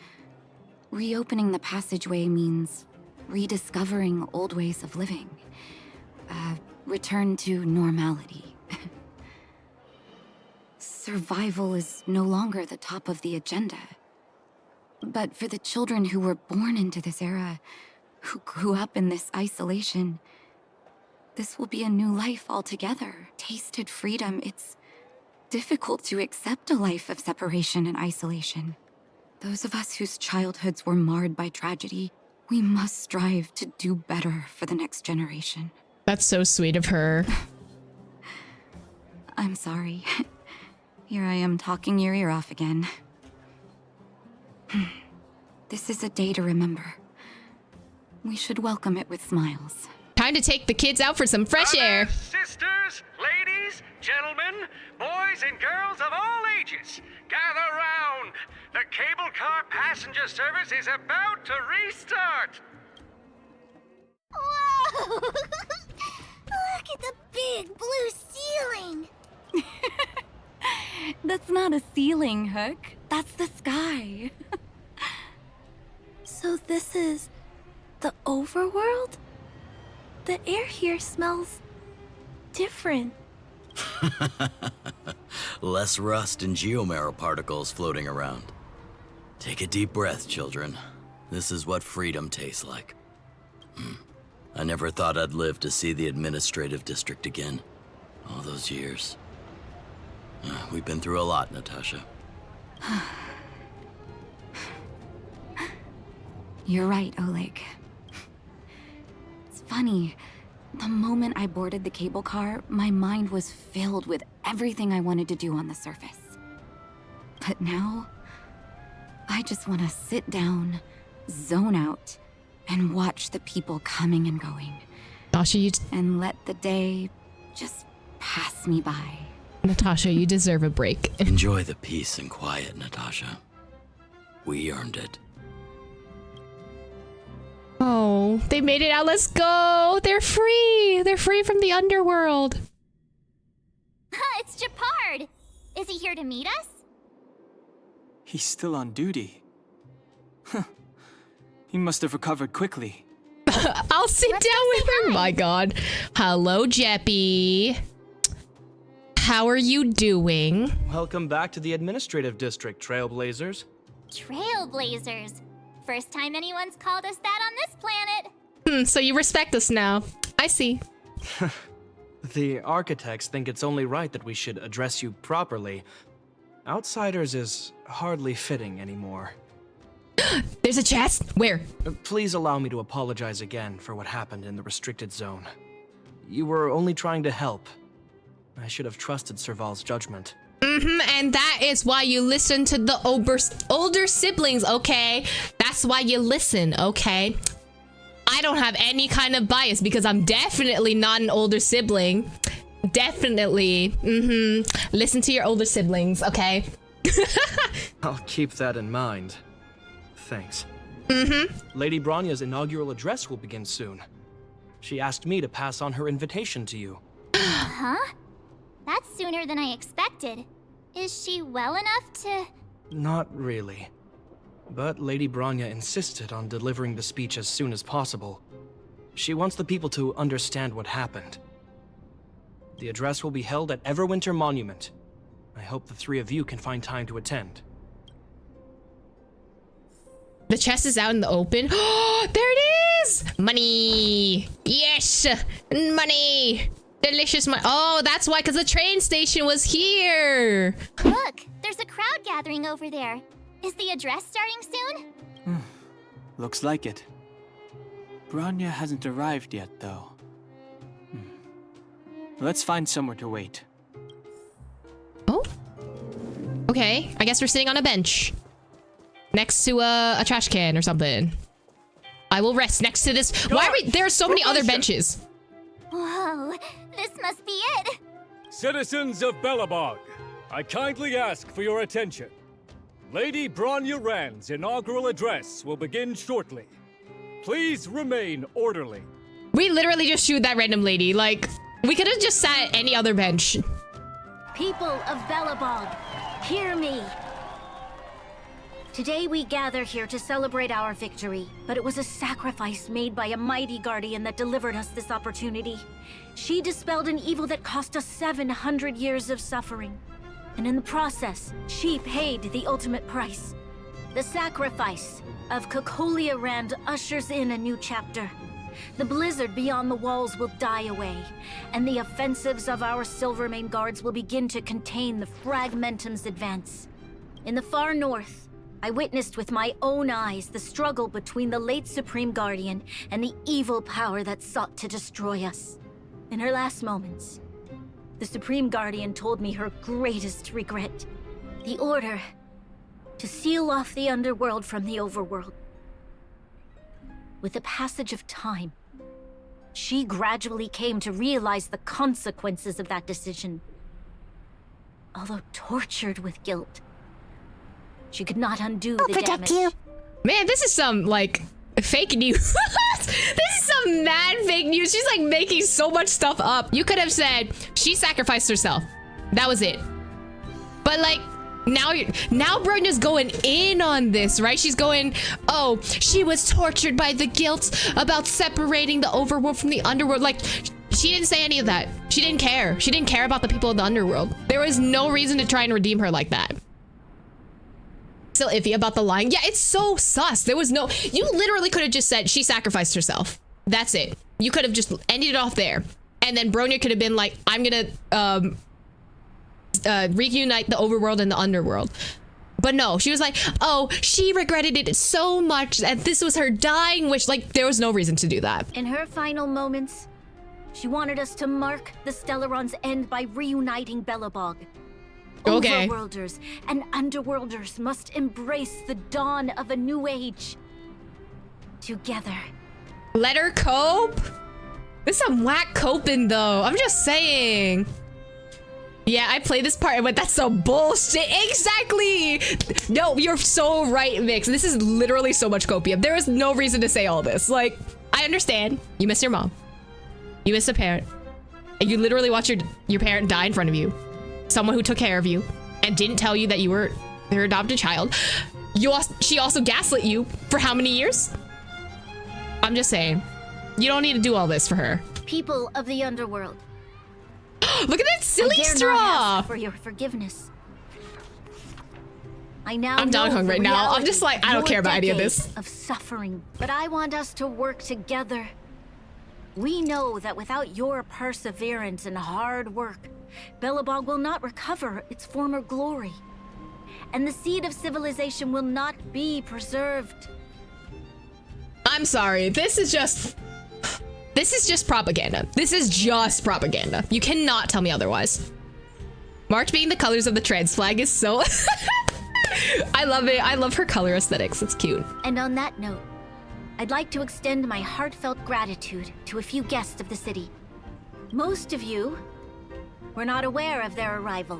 reopening the passageway means rediscovering old ways of living. Return to normality. Survival is no longer the top of the agenda. But for the children who were born into this era, who grew up in this isolation, this will be a new life altogether. Tasted freedom, it's difficult to accept a life of separation and isolation. Those of us whose childhoods were marred by tragedy, we must strive to do better for the next generation. That's so sweet of her. I'm sorry. Here I am talking your ear off again. This is a day to remember. We should welcome it with smiles. Time to take the kids out for some fresh air. Sisters, ladies, gentlemen, boys and girls of all ages, gather round. The cable car passenger service is about to restart. Whoa! Look at the big blue ceiling. That's not a ceiling, Hook. That's the sky. So this is the overworld? The air here smells different. Less rust and geomarrow particles floating around. Take a deep breath, children. This is what freedom tastes like. I never thought I'd live to see the administrative district again. All those years. We've been through a lot, Natasha. You're right, Oleg. It's funny. The moment I boarded the cable car, my mind was filled with everything I wanted to do on the surface. But now, I just want to sit down, zone out, and watch the people coming and going. Natasha, and let the day just pass me by. Natasha, you deserve a break. Enjoy the peace and quiet, Natasha. We earned it. Oh, they made it out. Let's go. They're free. They're free from the underworld. It's Japard. Is he here to meet us? He's still on duty. Huh. He must have recovered quickly. I'll sit down with him. My God. Hello, Jeppy. How are you doing? Welcome back to the administrative district, Trailblazers. Trailblazers. First time anyone's called us that on this planet. So you respect us now. I see. The architects think it's only right that we should address you properly. Outsiders is hardly fitting anymore. There's a chest? Where? Please allow me to apologize again for what happened in the restricted zone. You were only trying to help. I should have trusted Serval's judgment. And that is why you listen to the older siblings, okay? That's why you listen, okay? I don't have any kind of bias because I'm definitely not an older sibling. Definitely. Listen to your older siblings, okay? I'll keep that in mind. Thanks. Lady Bronya's inaugural address will begin soon. She asked me to pass on her invitation to you. Huh? That's sooner than I expected. Is she well enough to... Not really. But Lady Bronya insisted on delivering the speech as soon as possible. She wants the people to understand what happened. The address will be held at Everwinter Monument. I hope the three of you can find time to attend. The chest is out in the open. Oh, there it is! Money! Yes! Money! Delicious money. Oh, that's why, because the train station was here. Look, there's a crowd gathering over there. Is the address starting soon? Looks like it. Bronya hasn't arrived yet, though. Let's find somewhere to wait. Oh? Okay, I guess we're sitting on a bench. Next to a trash can or something. I will rest next to this. Why are we... There are so many other benches. Whoa, this must be it. Citizens of Belobog, I kindly ask for your attention. Lady Bronya Rand's inaugural address will begin shortly. Please remain orderly. We literally just shoot that random lady. Like, we could have just sat at any other bench. People of Belobog, hear me. Today we gather here to celebrate our victory, but it was a sacrifice made by a mighty guardian that delivered us this opportunity. She dispelled an evil that cost us 700 years of suffering. And in the process, she paid the ultimate price. The sacrifice of Cocolia Rand ushers in a new chapter. The blizzard beyond the walls will die away, and the offensives of our Silvermane guards will begin to contain the Fragmentum's advance. In the far north, I witnessed with my own eyes the struggle between the late Supreme Guardian and the evil power that sought to destroy us. In her last moments, the Supreme Guardian told me her greatest regret. The order to seal off the underworld from the overworld. with the passage of time, she gradually came to realize the consequences of that decision. Although tortured with guilt, she could not undo the damage. Man, this is some, like, fake news. This is some mad fake news. She's, like, making so much stuff up. You could have said she sacrificed herself. That was it. But, like, now Bronya's going in on this, right? She's going, oh, she was tortured by the guilt about separating the overworld from the underworld. Like, she didn't say any of that. She didn't care. She didn't care about the people of the underworld. There was no reason to try and redeem her like that. Still iffy about the lying. Yeah, it's so sus. There was no, you literally could have just said she sacrificed herself. That's it. You could have just ended it off there. And then Bronya could have been like, I'm gonna reunite the overworld and the underworld. But no, she was like, oh, she regretted it so much that this was her dying wish. Like, there was no reason to do that. In her final moments, she wanted us to mark the Stellaron's end by reuniting Belobog. Okay. Overworlders and underworlders must embrace the dawn of a new age. Together. Let her cope? This is some whack coping though. I'm just saying. Yeah, I played this part and went, that's some bullshit. Exactly. No, you're so right, Mix. This is literally so much copium. There is no reason to say all this. Like, I understand. You miss your mom. You miss a parent. And you literally watch your parent die in front of you. Someone who took care of you and didn't tell you that you were their adopted child. She also gaslit you for how many years? I'm just saying. You don't need to do all this for her. People of the underworld. Look at that silly I dare straw! not ask for your forgiveness. I'm down hung right now. I'm just like, I don't care about any of this. Of suffering, but I want us to work together. We know that without your perseverance and hard work, Belobog will not recover its former glory, and the seed of civilization will not be preserved. I'm sorry. This is just propaganda. This is just propaganda. You cannot tell me otherwise. March being the colors of the trans flag is so... I love it. I love her color aesthetics. It's cute. And on that note, I'd like to extend my heartfelt gratitude to a few guests of the city. Most of you were not aware of their arrival,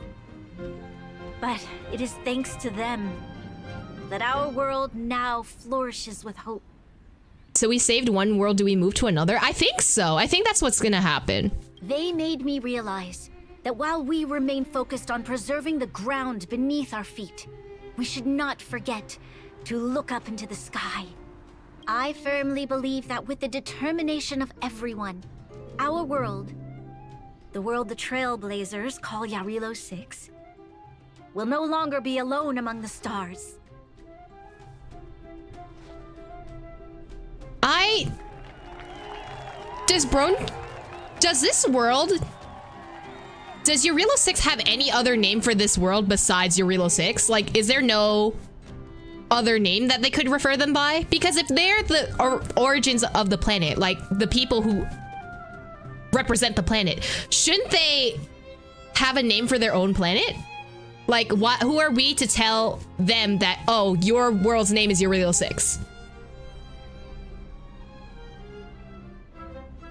but it is thanks to them that our world now flourishes with hope. So we saved one world, do we move to another? I think so. I think that's what's gonna happen. They made me realize that while we remain focused on preserving the ground beneath our feet, we should not forget to look up into the sky. I firmly believe that with the determination of everyone, our world, the world the Trailblazers call Yarilo 6, will no longer be alone among the stars. Does Yarilo 6 have any other name for this world besides Yarilo 6? Like, is there no other name that they could refer them by? Because if they're the origins of the planet, like the people who represent the planet, shouldn't they have a name for their own planet? Like, who are we to tell them that, oh, your world's name is Yarilo 6?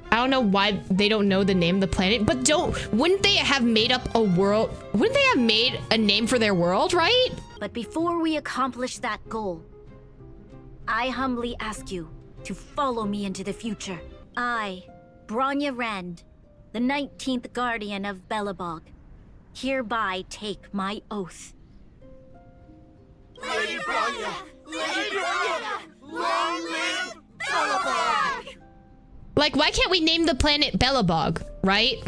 I don't know why they don't know the name of the planet, but wouldn't they have made up a world? Wouldn't they have made a name for their world, right? But before we accomplish that goal, I humbly ask you to follow me into the future. I, Bronya Rand, the 19th Guardian of Belobog, hereby take my oath. Lady Bronya! Lady Bronya! Long live Belobog! Like, why can't we name the planet Belobog, right?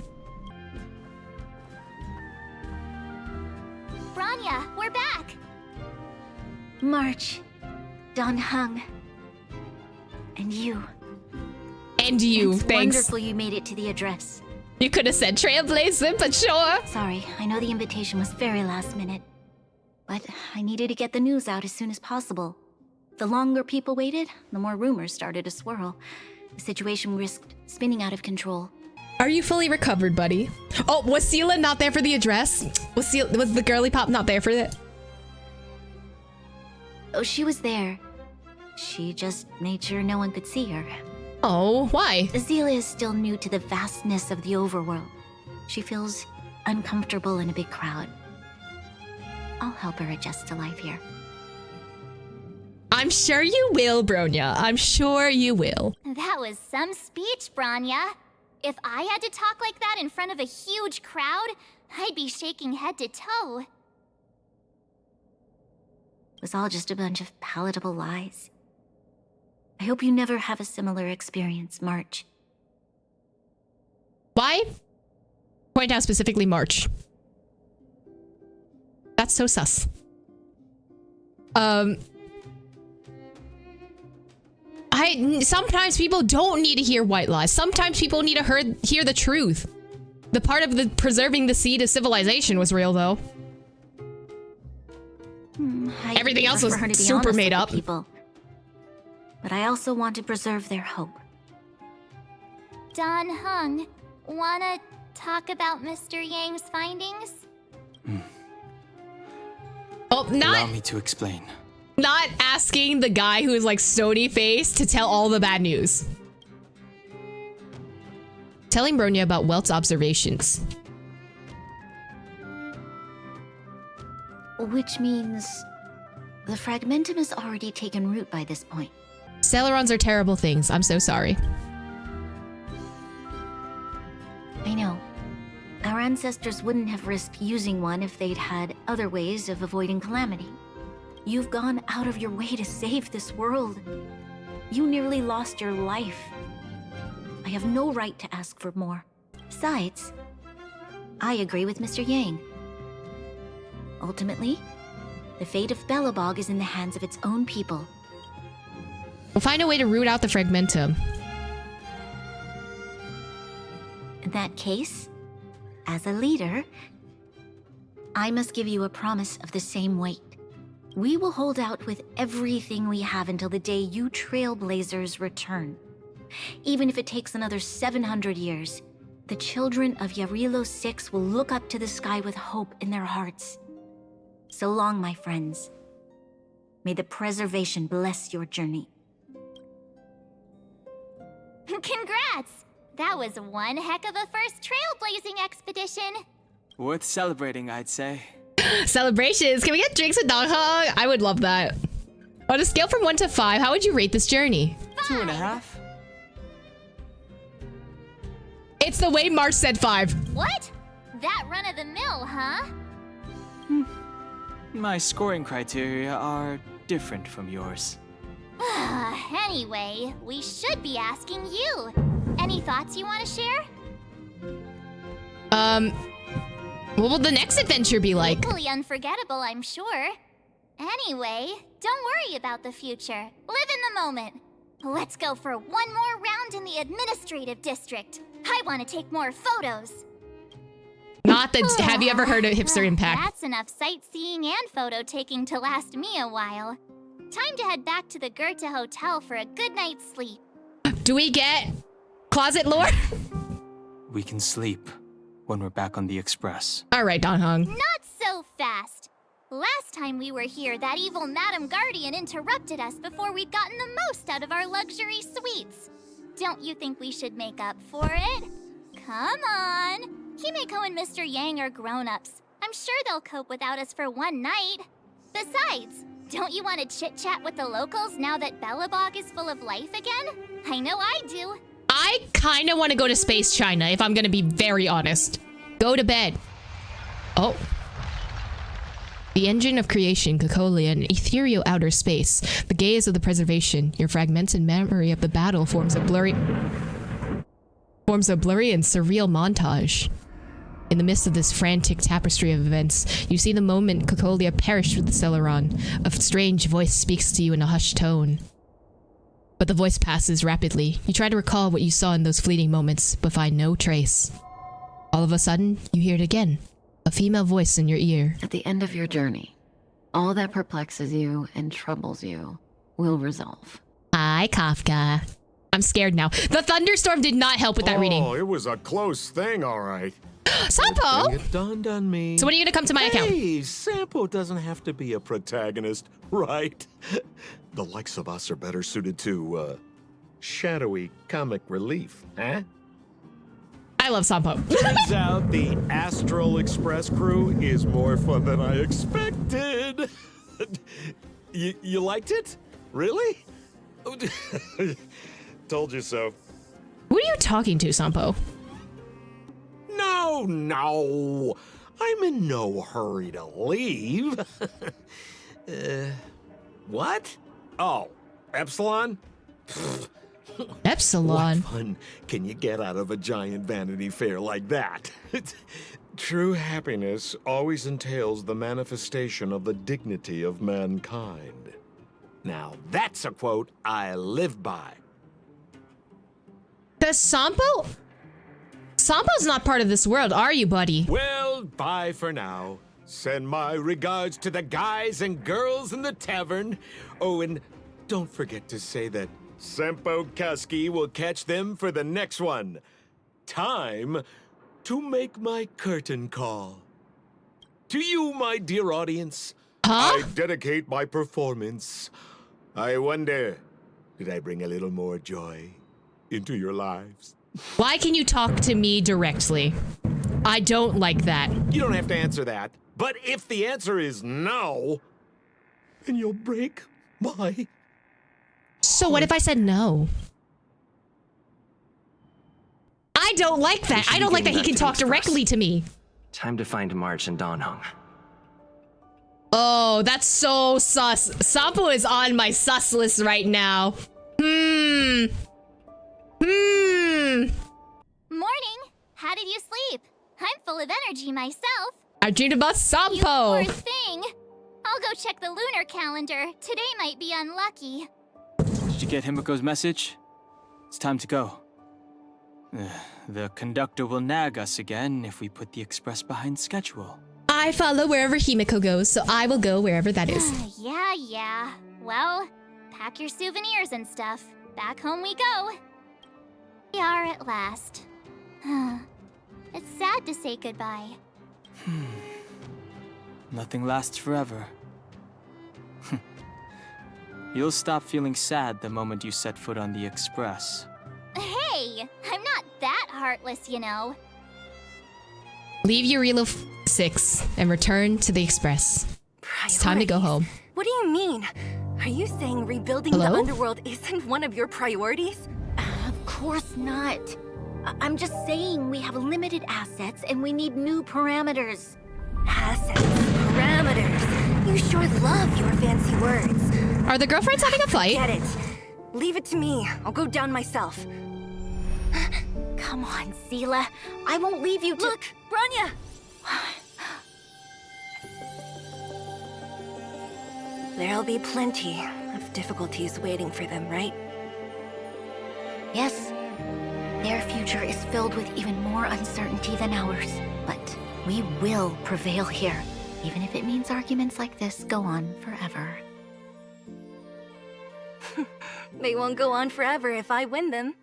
Bronya, we're back! March, Don Hung, and you. And you, it's thanks. Wonderful you made it to the address. You could have said Trailblaze, but sure. Sorry, I know the invitation was very last minute, but I needed to get the news out as soon as possible. The longer people waited, the more rumors started to swirl. The situation risked spinning out of control. Are you fully recovered, buddy? Oh, was Sela not there for the address? Was the girly pop not there for it? Oh, she was there. She just made sure no one could see her. Oh, why? Azalea is still new to the vastness of the overworld. She feels uncomfortable in a big crowd. I'll help her adjust to life here. I'm sure you will, Bronya. I'm sure you will. That was some speech, Bronya. If I had to talk like that in front of a huge crowd, I'd be shaking head to toe. It was all just a bunch of palatable lies. I hope you never have a similar experience, March. Why? Point out specifically March. That's so sus. Sometimes people don't need to hear white lies. Sometimes people need to hear the truth. The part of the preserving the seed of civilization was real, though. Everything else was super made up. People. But I also want to preserve their hope. Don Hung, wanna talk about Mr. Yang's findings? Oh, Allow me to explain. Not asking the guy who is like stony faced to tell all the bad news. Telling Bronya about Welt's observations. Which means the fragmentum has already taken root by this point. Celerons are terrible things. I'm so sorry. I know. Our ancestors wouldn't have risked using one if they'd had other ways of avoiding calamity. You've gone out of your way to save this world. You nearly lost your life. I have no right to ask for more. Besides, I agree with Mr. Yang. Ultimately, the fate of Belobog is in the hands of its own people. We'll find a way to root out the fragmentum. In that case, as a leader, I must give you a promise of the same weight. We will hold out with everything we have until the day you Trailblazers return. Even if it takes another 700 years, the children of Yarilo 6 will look up to the sky with hope in their hearts. So long, my friends. May the preservation bless your journey. Congrats! That was one heck of a first trailblazing expedition. Worth celebrating, I'd say. Celebrations! Can we get drinks with Dong Hong? I would love that. On a scale from 1 to 5, how would you rate this journey? 2.5. It's the way March said 5. What? That run-of-the-mill, huh? My scoring criteria are different from yours. Anyway, we should be asking you. Any thoughts you want to share? What will the next adventure be like? Equally unforgettable, I'm sure. Anyway, don't worry about the future. Live in the moment. Let's go for one more round in the administrative district. I want to take more photos. Not the... Have you ever heard of Hipster Impact? That's enough sightseeing and photo taking to last me a while. Time to head back to the Goethe Hotel for a good night's sleep. Do we get closet lore? We can sleep when we're back on the express. All right, Don Hong. Not so fast. Last time we were here, that evil Madam Guardian interrupted us before we'd gotten the most out of our luxury suites. Don't you think we should make up for it? Come on. Himeko and Mr. Yang are grown-ups. I'm sure they'll cope without us for one night. Besides, don't you want to chit-chat with the locals now that Belobog is full of life again? I know I do. I kind of want to go to Space China, if I'm going to be very honest. Go to bed. Oh. The engine of creation, Cocolia, an ethereal outer space. The gaze of the preservation. Your fragmented memory of the battle forms a blurry and surreal montage. In the midst of this frantic tapestry of events, you see the moment Cocolia perished with the Celeron. A strange voice speaks to you in a hushed tone. But the voice passes rapidly. You try to recall what you saw in those fleeting moments, but find no trace. All of a sudden, you hear it again. A female voice in your ear. At the end of your journey, all that perplexes you and troubles you will resolve. Hi, Kafka. I'm scared now. The thunderstorm did not help with that reading. Oh, it was a close thing, all right. Sampo! It dawned on me. So when are you gonna come to my account? Hey, Sampo doesn't have to be a protagonist, right? The likes of us are better suited to, shadowy comic relief, huh? I love Sampo. Turns out the Astral Express crew is more fun than I expected. You liked it? Really? Told you so. Who are you talking to, Sampo? No. I'm in no hurry to leave. What? Oh, Epsilon? Epsilon? What fun can you get out of a giant Vanity Fair like that? True happiness always entails the manifestation of the dignity of mankind. Now, that's a quote I live by. Does Sampo? Sampo's not part of this world, are you, buddy? Well, bye for now. Send my regards to the guys and girls in the tavern. Oh, and don't forget to say that Sampo Kasky will catch them for the next one. Time to make my curtain call. To you, my dear audience, I dedicate my performance. I wonder, did I bring a little more joy into your lives? Why can you talk to me directly? I don't like that. You don't have to answer that. But if the answer is no, then you'll break my... So what if I said no? I don't like that. I don't like that he can talk directly to me. Time to find March and Donhong. Oh, that's so sus. Sampo is on my sus list right now. Morning. How did you sleep? I'm full of energy myself. I dreamed about Sampo. You poor thing. I'll go check the lunar calendar. Today might be unlucky. Did you get Himiko's message? It's time to go. The conductor will nag us again if we put the express behind schedule. I follow wherever Himiko goes, so I will go wherever that is. Yeah. Well, pack your souvenirs and stuff. Back home we go. We are at last. It's sad to say goodbye. Nothing lasts forever. You'll stop feeling sad the moment you set foot on the express. Hey, I'm not that heartless, you know. Leave Eurilo 6 and return to the express. It's time to go home. What do you mean? Are you saying rebuilding the underworld isn't one of your priorities? Of course not. I'm just saying we have limited assets and we need new parameters. Assets, parameters. You sure love your fancy words. Are the girlfriends having a fight? Get it. Leave it to me. I'll go down myself. Come on, Seela. I won't leave you to— Look, Branya! There'll be plenty of difficulties waiting for them, right? Yes. Their future is filled with even more uncertainty than ours. But we will prevail here, even if it means arguments like this go on forever. They won't go on forever if I win them.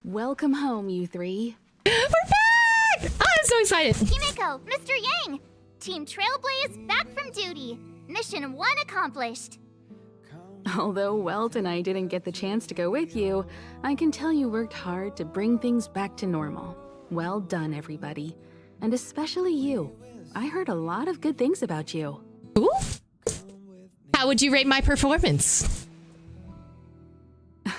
Welcome home, you three. We're back! Oh, I'm so excited. Himiko, Mr. Yang! Team Trailblaze back from duty. Mission 1 accomplished. Although Welt and I didn't get the chance to go with you, I can tell you worked hard to bring things back to normal. Well done, everybody. And especially you. I heard a lot of good things about you. Ooh. How would you rate my performance?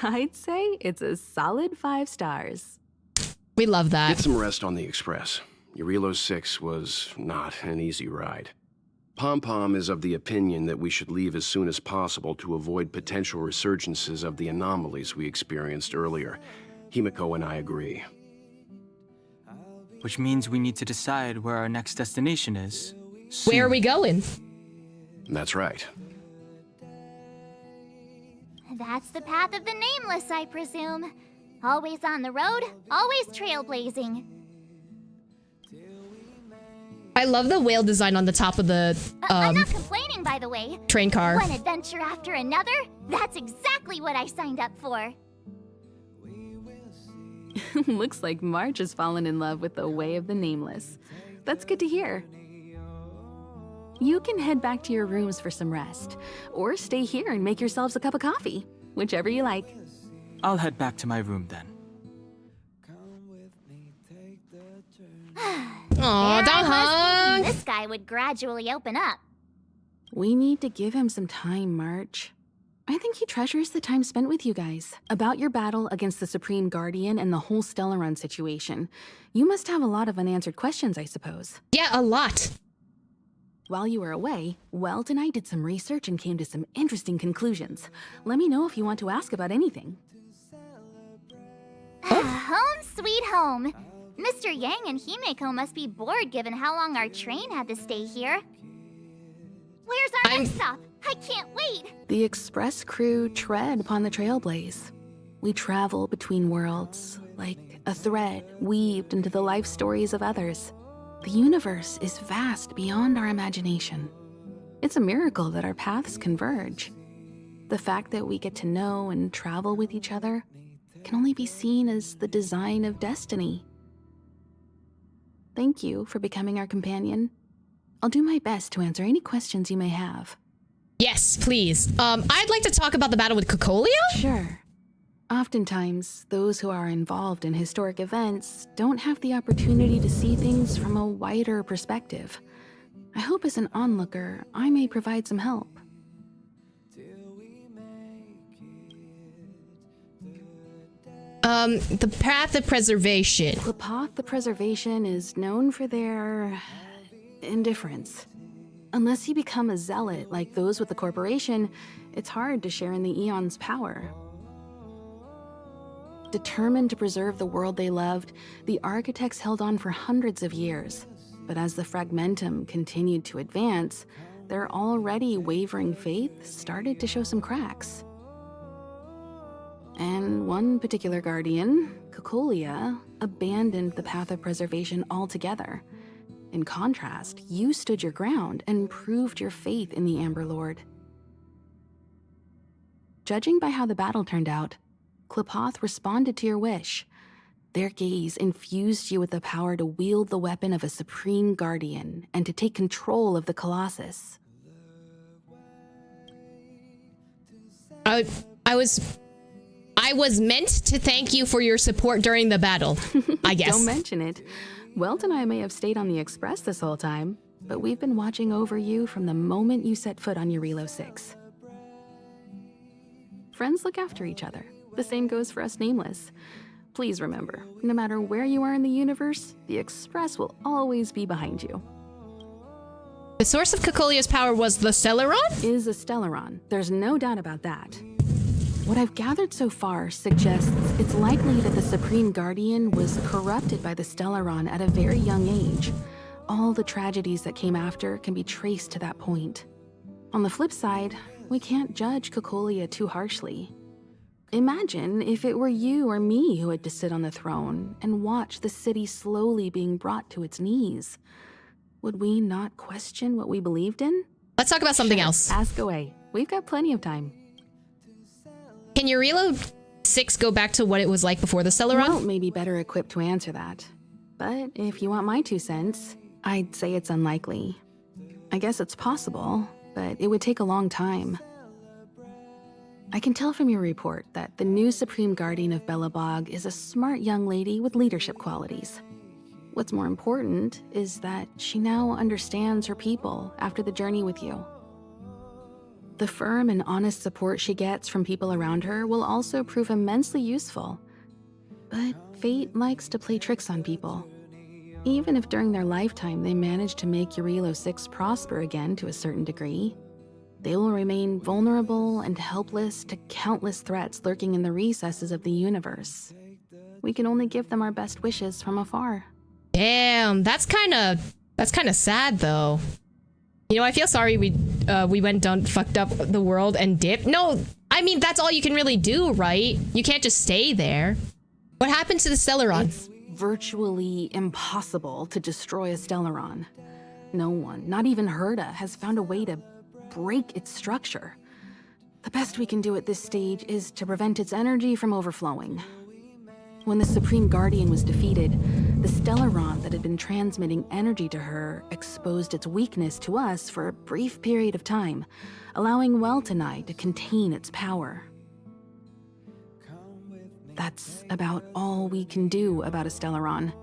I'd say it's a solid 5 stars. We love that. Get some rest on the express. Eurilo 6 was not an easy ride. Pom-Pom is of the opinion that we should leave as soon as possible to avoid potential resurgences of the anomalies we experienced earlier. Himiko and I agree. Which means we need to decide where our next destination is. Where are we going? That's right. That's the path of the nameless, I presume. Always on the road, always trailblazing. I love the whale design on the top of the I'm not complaining, by the way. Train car. One adventure after another? That's exactly what I signed up for. Looks like March has fallen in love with the way of the nameless. That's good to hear. You can head back to your rooms for some rest, or stay here and make yourselves a cup of coffee, whichever you like. I'll head back to my room then. Aw, don't hug. This guy would gradually open up. We need to give him some time, March. I think he treasures the time spent with you guys. About your battle against the Supreme Guardian and the whole Stellaron situation. You must have a lot of unanswered questions, I suppose. Yeah, a lot. While you were away, Welt and I did some research and came to some interesting conclusions. Let me know if you want to ask about anything. Home sweet home. Mr. Yang and Himeko must be bored given how long our train had to stay here. Where's our next stop? I can't wait! The express crew tread upon the Trailblaze. We travel between worlds, like a thread weaved into the life stories of others. The universe is vast beyond our imagination. It's a miracle that our paths converge. The fact that we get to know and travel with each other can only be seen as the design of destiny. Thank you for becoming our companion. I'll do my best to answer any questions you may have. Yes, please. I'd like to talk about the battle with Cocolia? Sure. Oftentimes, those who are involved in historic events don't have the opportunity to see things from a wider perspective. I hope as an onlooker, I may provide some help. The Path of Preservation. The Path of Preservation is known for their indifference. Unless you become a zealot like those with the corporation, it's hard to share in the Eon's power. Determined to preserve the world they loved, the architects held on for hundreds of years. But as the Fragmentum continued to advance, their already wavering faith started to show some cracks. And one particular guardian, Cocolia, abandoned the Path of Preservation altogether. In contrast, you stood your ground and proved your faith in the Amber Lord. Judging by how the battle turned out, Qlipoth responded to your wish. Their gaze infused you with the power to wield the weapon of a supreme guardian and to take control of the Colossus. I was meant to thank you for your support during the battle, I guess. Don't mention it. Welt and I may have stayed on the Express this whole time, but we've been watching over you from the moment you set foot on Eurilo 6. Friends look after each other. The same goes for us Nameless. Please remember, no matter where you are in the universe, the Express will always be behind you. The source of Cocolia's power was the Stellaron? Is a Stellaron. There's no doubt about that. What I've gathered so far suggests it's likely that the Supreme Guardian was corrupted by the Stellaron at a very young age. All the tragedies that came after can be traced to that point. On the flip side, we can't judge Cocolia too harshly. Imagine if it were you or me who had to sit on the throne and watch the city slowly being brought to its knees. Would we not question what we believed in? Let's talk about something else. Ask away. We've got plenty of time. Can Eurilo 6 go back to what it was like before the Stellaron? Welt may be better equipped to answer that. But if you want my 2 cents, I'd say it's unlikely. I guess it's possible, but it would take a long time. I can tell from your report that the new Supreme Guardian of Belobog is a smart young lady with leadership qualities. What's more important is that she now understands her people after the journey with you. The firm and honest support she gets from people around her will also prove immensely useful. But fate likes to play tricks on people. Even if during their lifetime they manage to make Eurilo 6 prosper again to a certain degree, they will remain vulnerable and helpless to countless threats lurking in the recesses of the universe. We can only give them our best wishes from afar. Damn, that's kind of sad though. You know, I feel sorry we went down, fucked up the world and dipped. No, I mean, that's all you can really do, right? You can't just stay there. What happened to the Stellaron? It's virtually impossible to destroy a Stellaron. No one, not even Herda, has found a way to break its structure. The best we can do at this stage is to prevent its energy from overflowing. When the Supreme Guardian was defeated, the Stellaron that had been transmitting energy to her exposed its weakness to us for a brief period of time, allowing Weltenai to contain its power. That's about all we can do about a Stellaron.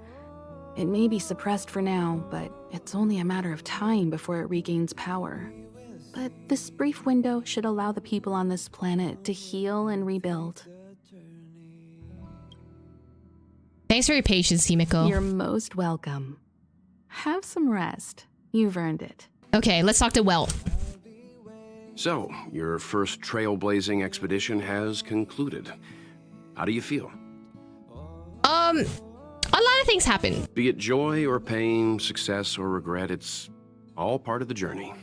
It may be suppressed for now, but it's only a matter of time before it regains power. But this brief window should allow the people on this planet to heal and rebuild. Thanks for your patience, Himiko. You're most welcome. Have some rest. You've earned it. Okay, let's talk to Welt. So, your first trailblazing expedition has concluded. How do you feel? A lot of things happen. Be it joy or pain, success or regret, it's all part of the journey.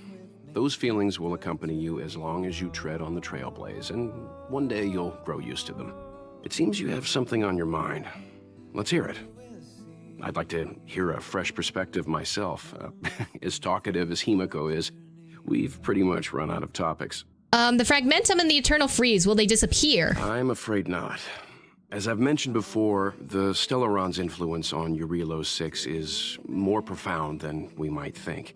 Those feelings will accompany you as long as you tread on the Trailblaze, and one day you'll grow used to them. It seems you have something on your mind. Let's hear it. I'd like to hear a fresh perspective myself. As talkative as Himiko is, we've pretty much run out of topics. The Fragmentum and the Eternal Freeze, will they disappear? I'm afraid not. As I've mentioned before, the Stellaron's influence on Eurelos 6 is more profound than we might think.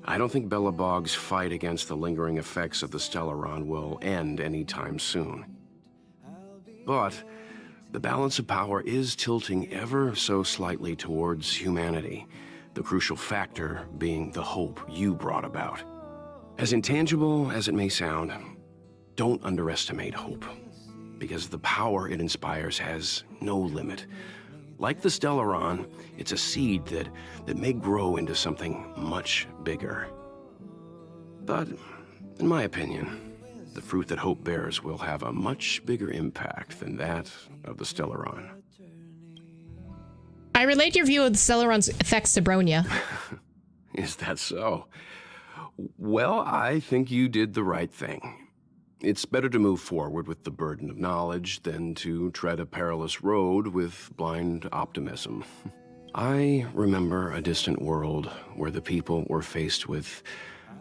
I don't think Belobog's fight against the lingering effects of the Stellaron will end anytime soon. But the balance of power is tilting ever so slightly towards humanity, the crucial factor being the hope you brought about. As intangible as it may sound, don't underestimate hope, because the power it inspires has no limit. Like the Stellaron, it's a seed that may grow into something much bigger. But, in my opinion, the fruit that hope bears will have a much bigger impact than that of the Stellaron. I relate your view of the Stellaron's effects to Bronya. Is that so? Well, I think you did the right thing. It's better to move forward with the burden of knowledge than to tread a perilous road with blind optimism. I remember a distant world where the people were faced with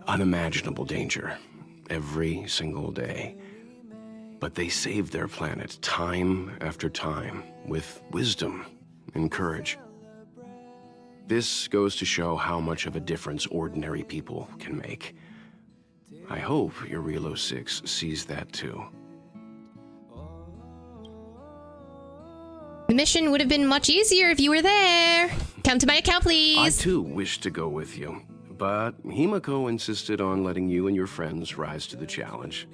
unimaginable danger every single day. But they saved their planet time after time with wisdom and courage. This goes to show how much of a difference ordinary people can make. I hope Eurelos 6 sees that too. The mission would have been much easier if you were there. Come to my account, please. I too wish to go with you, but Himiko insisted on letting you and your friends rise to the challenge.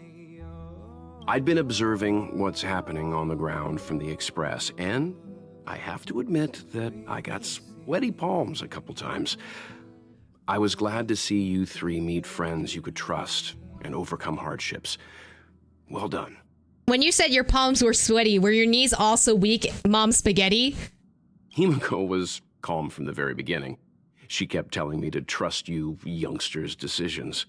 I'd been observing what's happening on the ground from the Express, and I have to admit that I got sweaty palms a couple times. I was glad to see you three meet friends you could trust and overcome hardships. Well done. When you said your palms were sweaty, were your knees also weak, Mom Spaghetti? Himiko was calm from the very beginning. She kept telling me to trust you youngsters' decisions.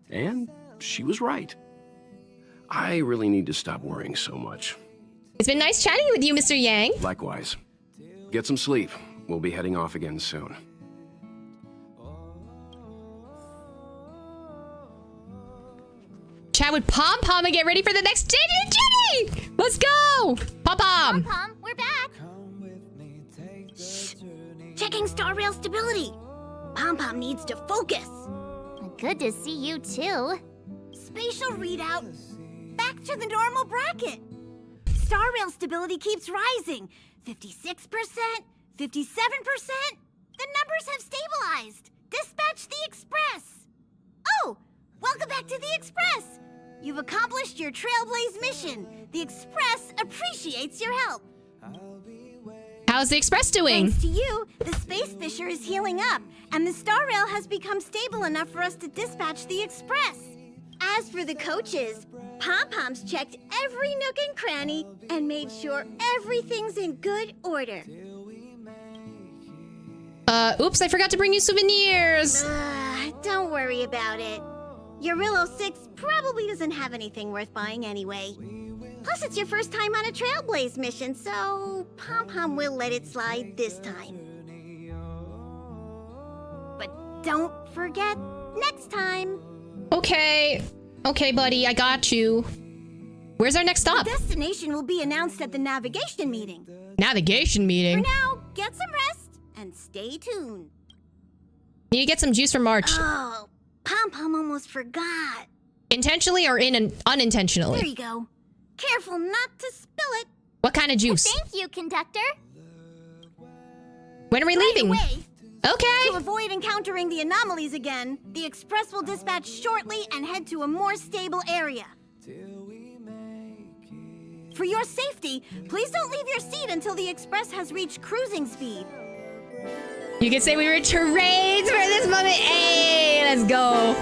And she was right. I really need to stop worrying so much. It's been nice chatting with you, Mr. Yang. Likewise. Get some sleep. We'll be heading off again soon. Chat with Pom Pom and get ready for the next Jenny! Let's go! Pom Pom! Pom, we're back! Checking star rail stability. Pom Pom needs to focus. Good to see you too. Spatial readout. Back to the normal bracket. Star rail stability keeps rising. 56%, 57%. The numbers have stabilized. Dispatch the Express. Oh, welcome back to the Express. You've accomplished your Trailblaze mission. The Express appreciates your help. How's the Express doing? Thanks to you, the Space Fisher is healing up, and the Star Rail has become stable enough for us to dispatch the Express. As for the coaches, Pom Pom's checked every nook and cranny and made sure everything's in good order. Oops, I forgot to bring you souvenirs. Don't worry about it. Eurelos 6 probably doesn't have anything worth buying anyway. Plus, it's your first time on a Trailblaze mission, so Pom Pom will let it slide this time. But don't forget next time. Okay. Okay, buddy, I got you. Where's our next stop? The destination will be announced at the navigation meeting. Navigation meeting? For now, get some rest and stay tuned. Need to get some juice for March. Oh, Pom-Pom almost forgot. Intentionally or unintentionally? There you go. Careful not to spill it. What kind of juice? Thank you, conductor. When are we leaving? Away. Okay. To avoid encountering the anomalies again, the express will dispatch shortly and head to a more stable area. For your safety, please don't leave your seat until the express has reached cruising speed. You can say we were trained for this moment. Hey, let's go.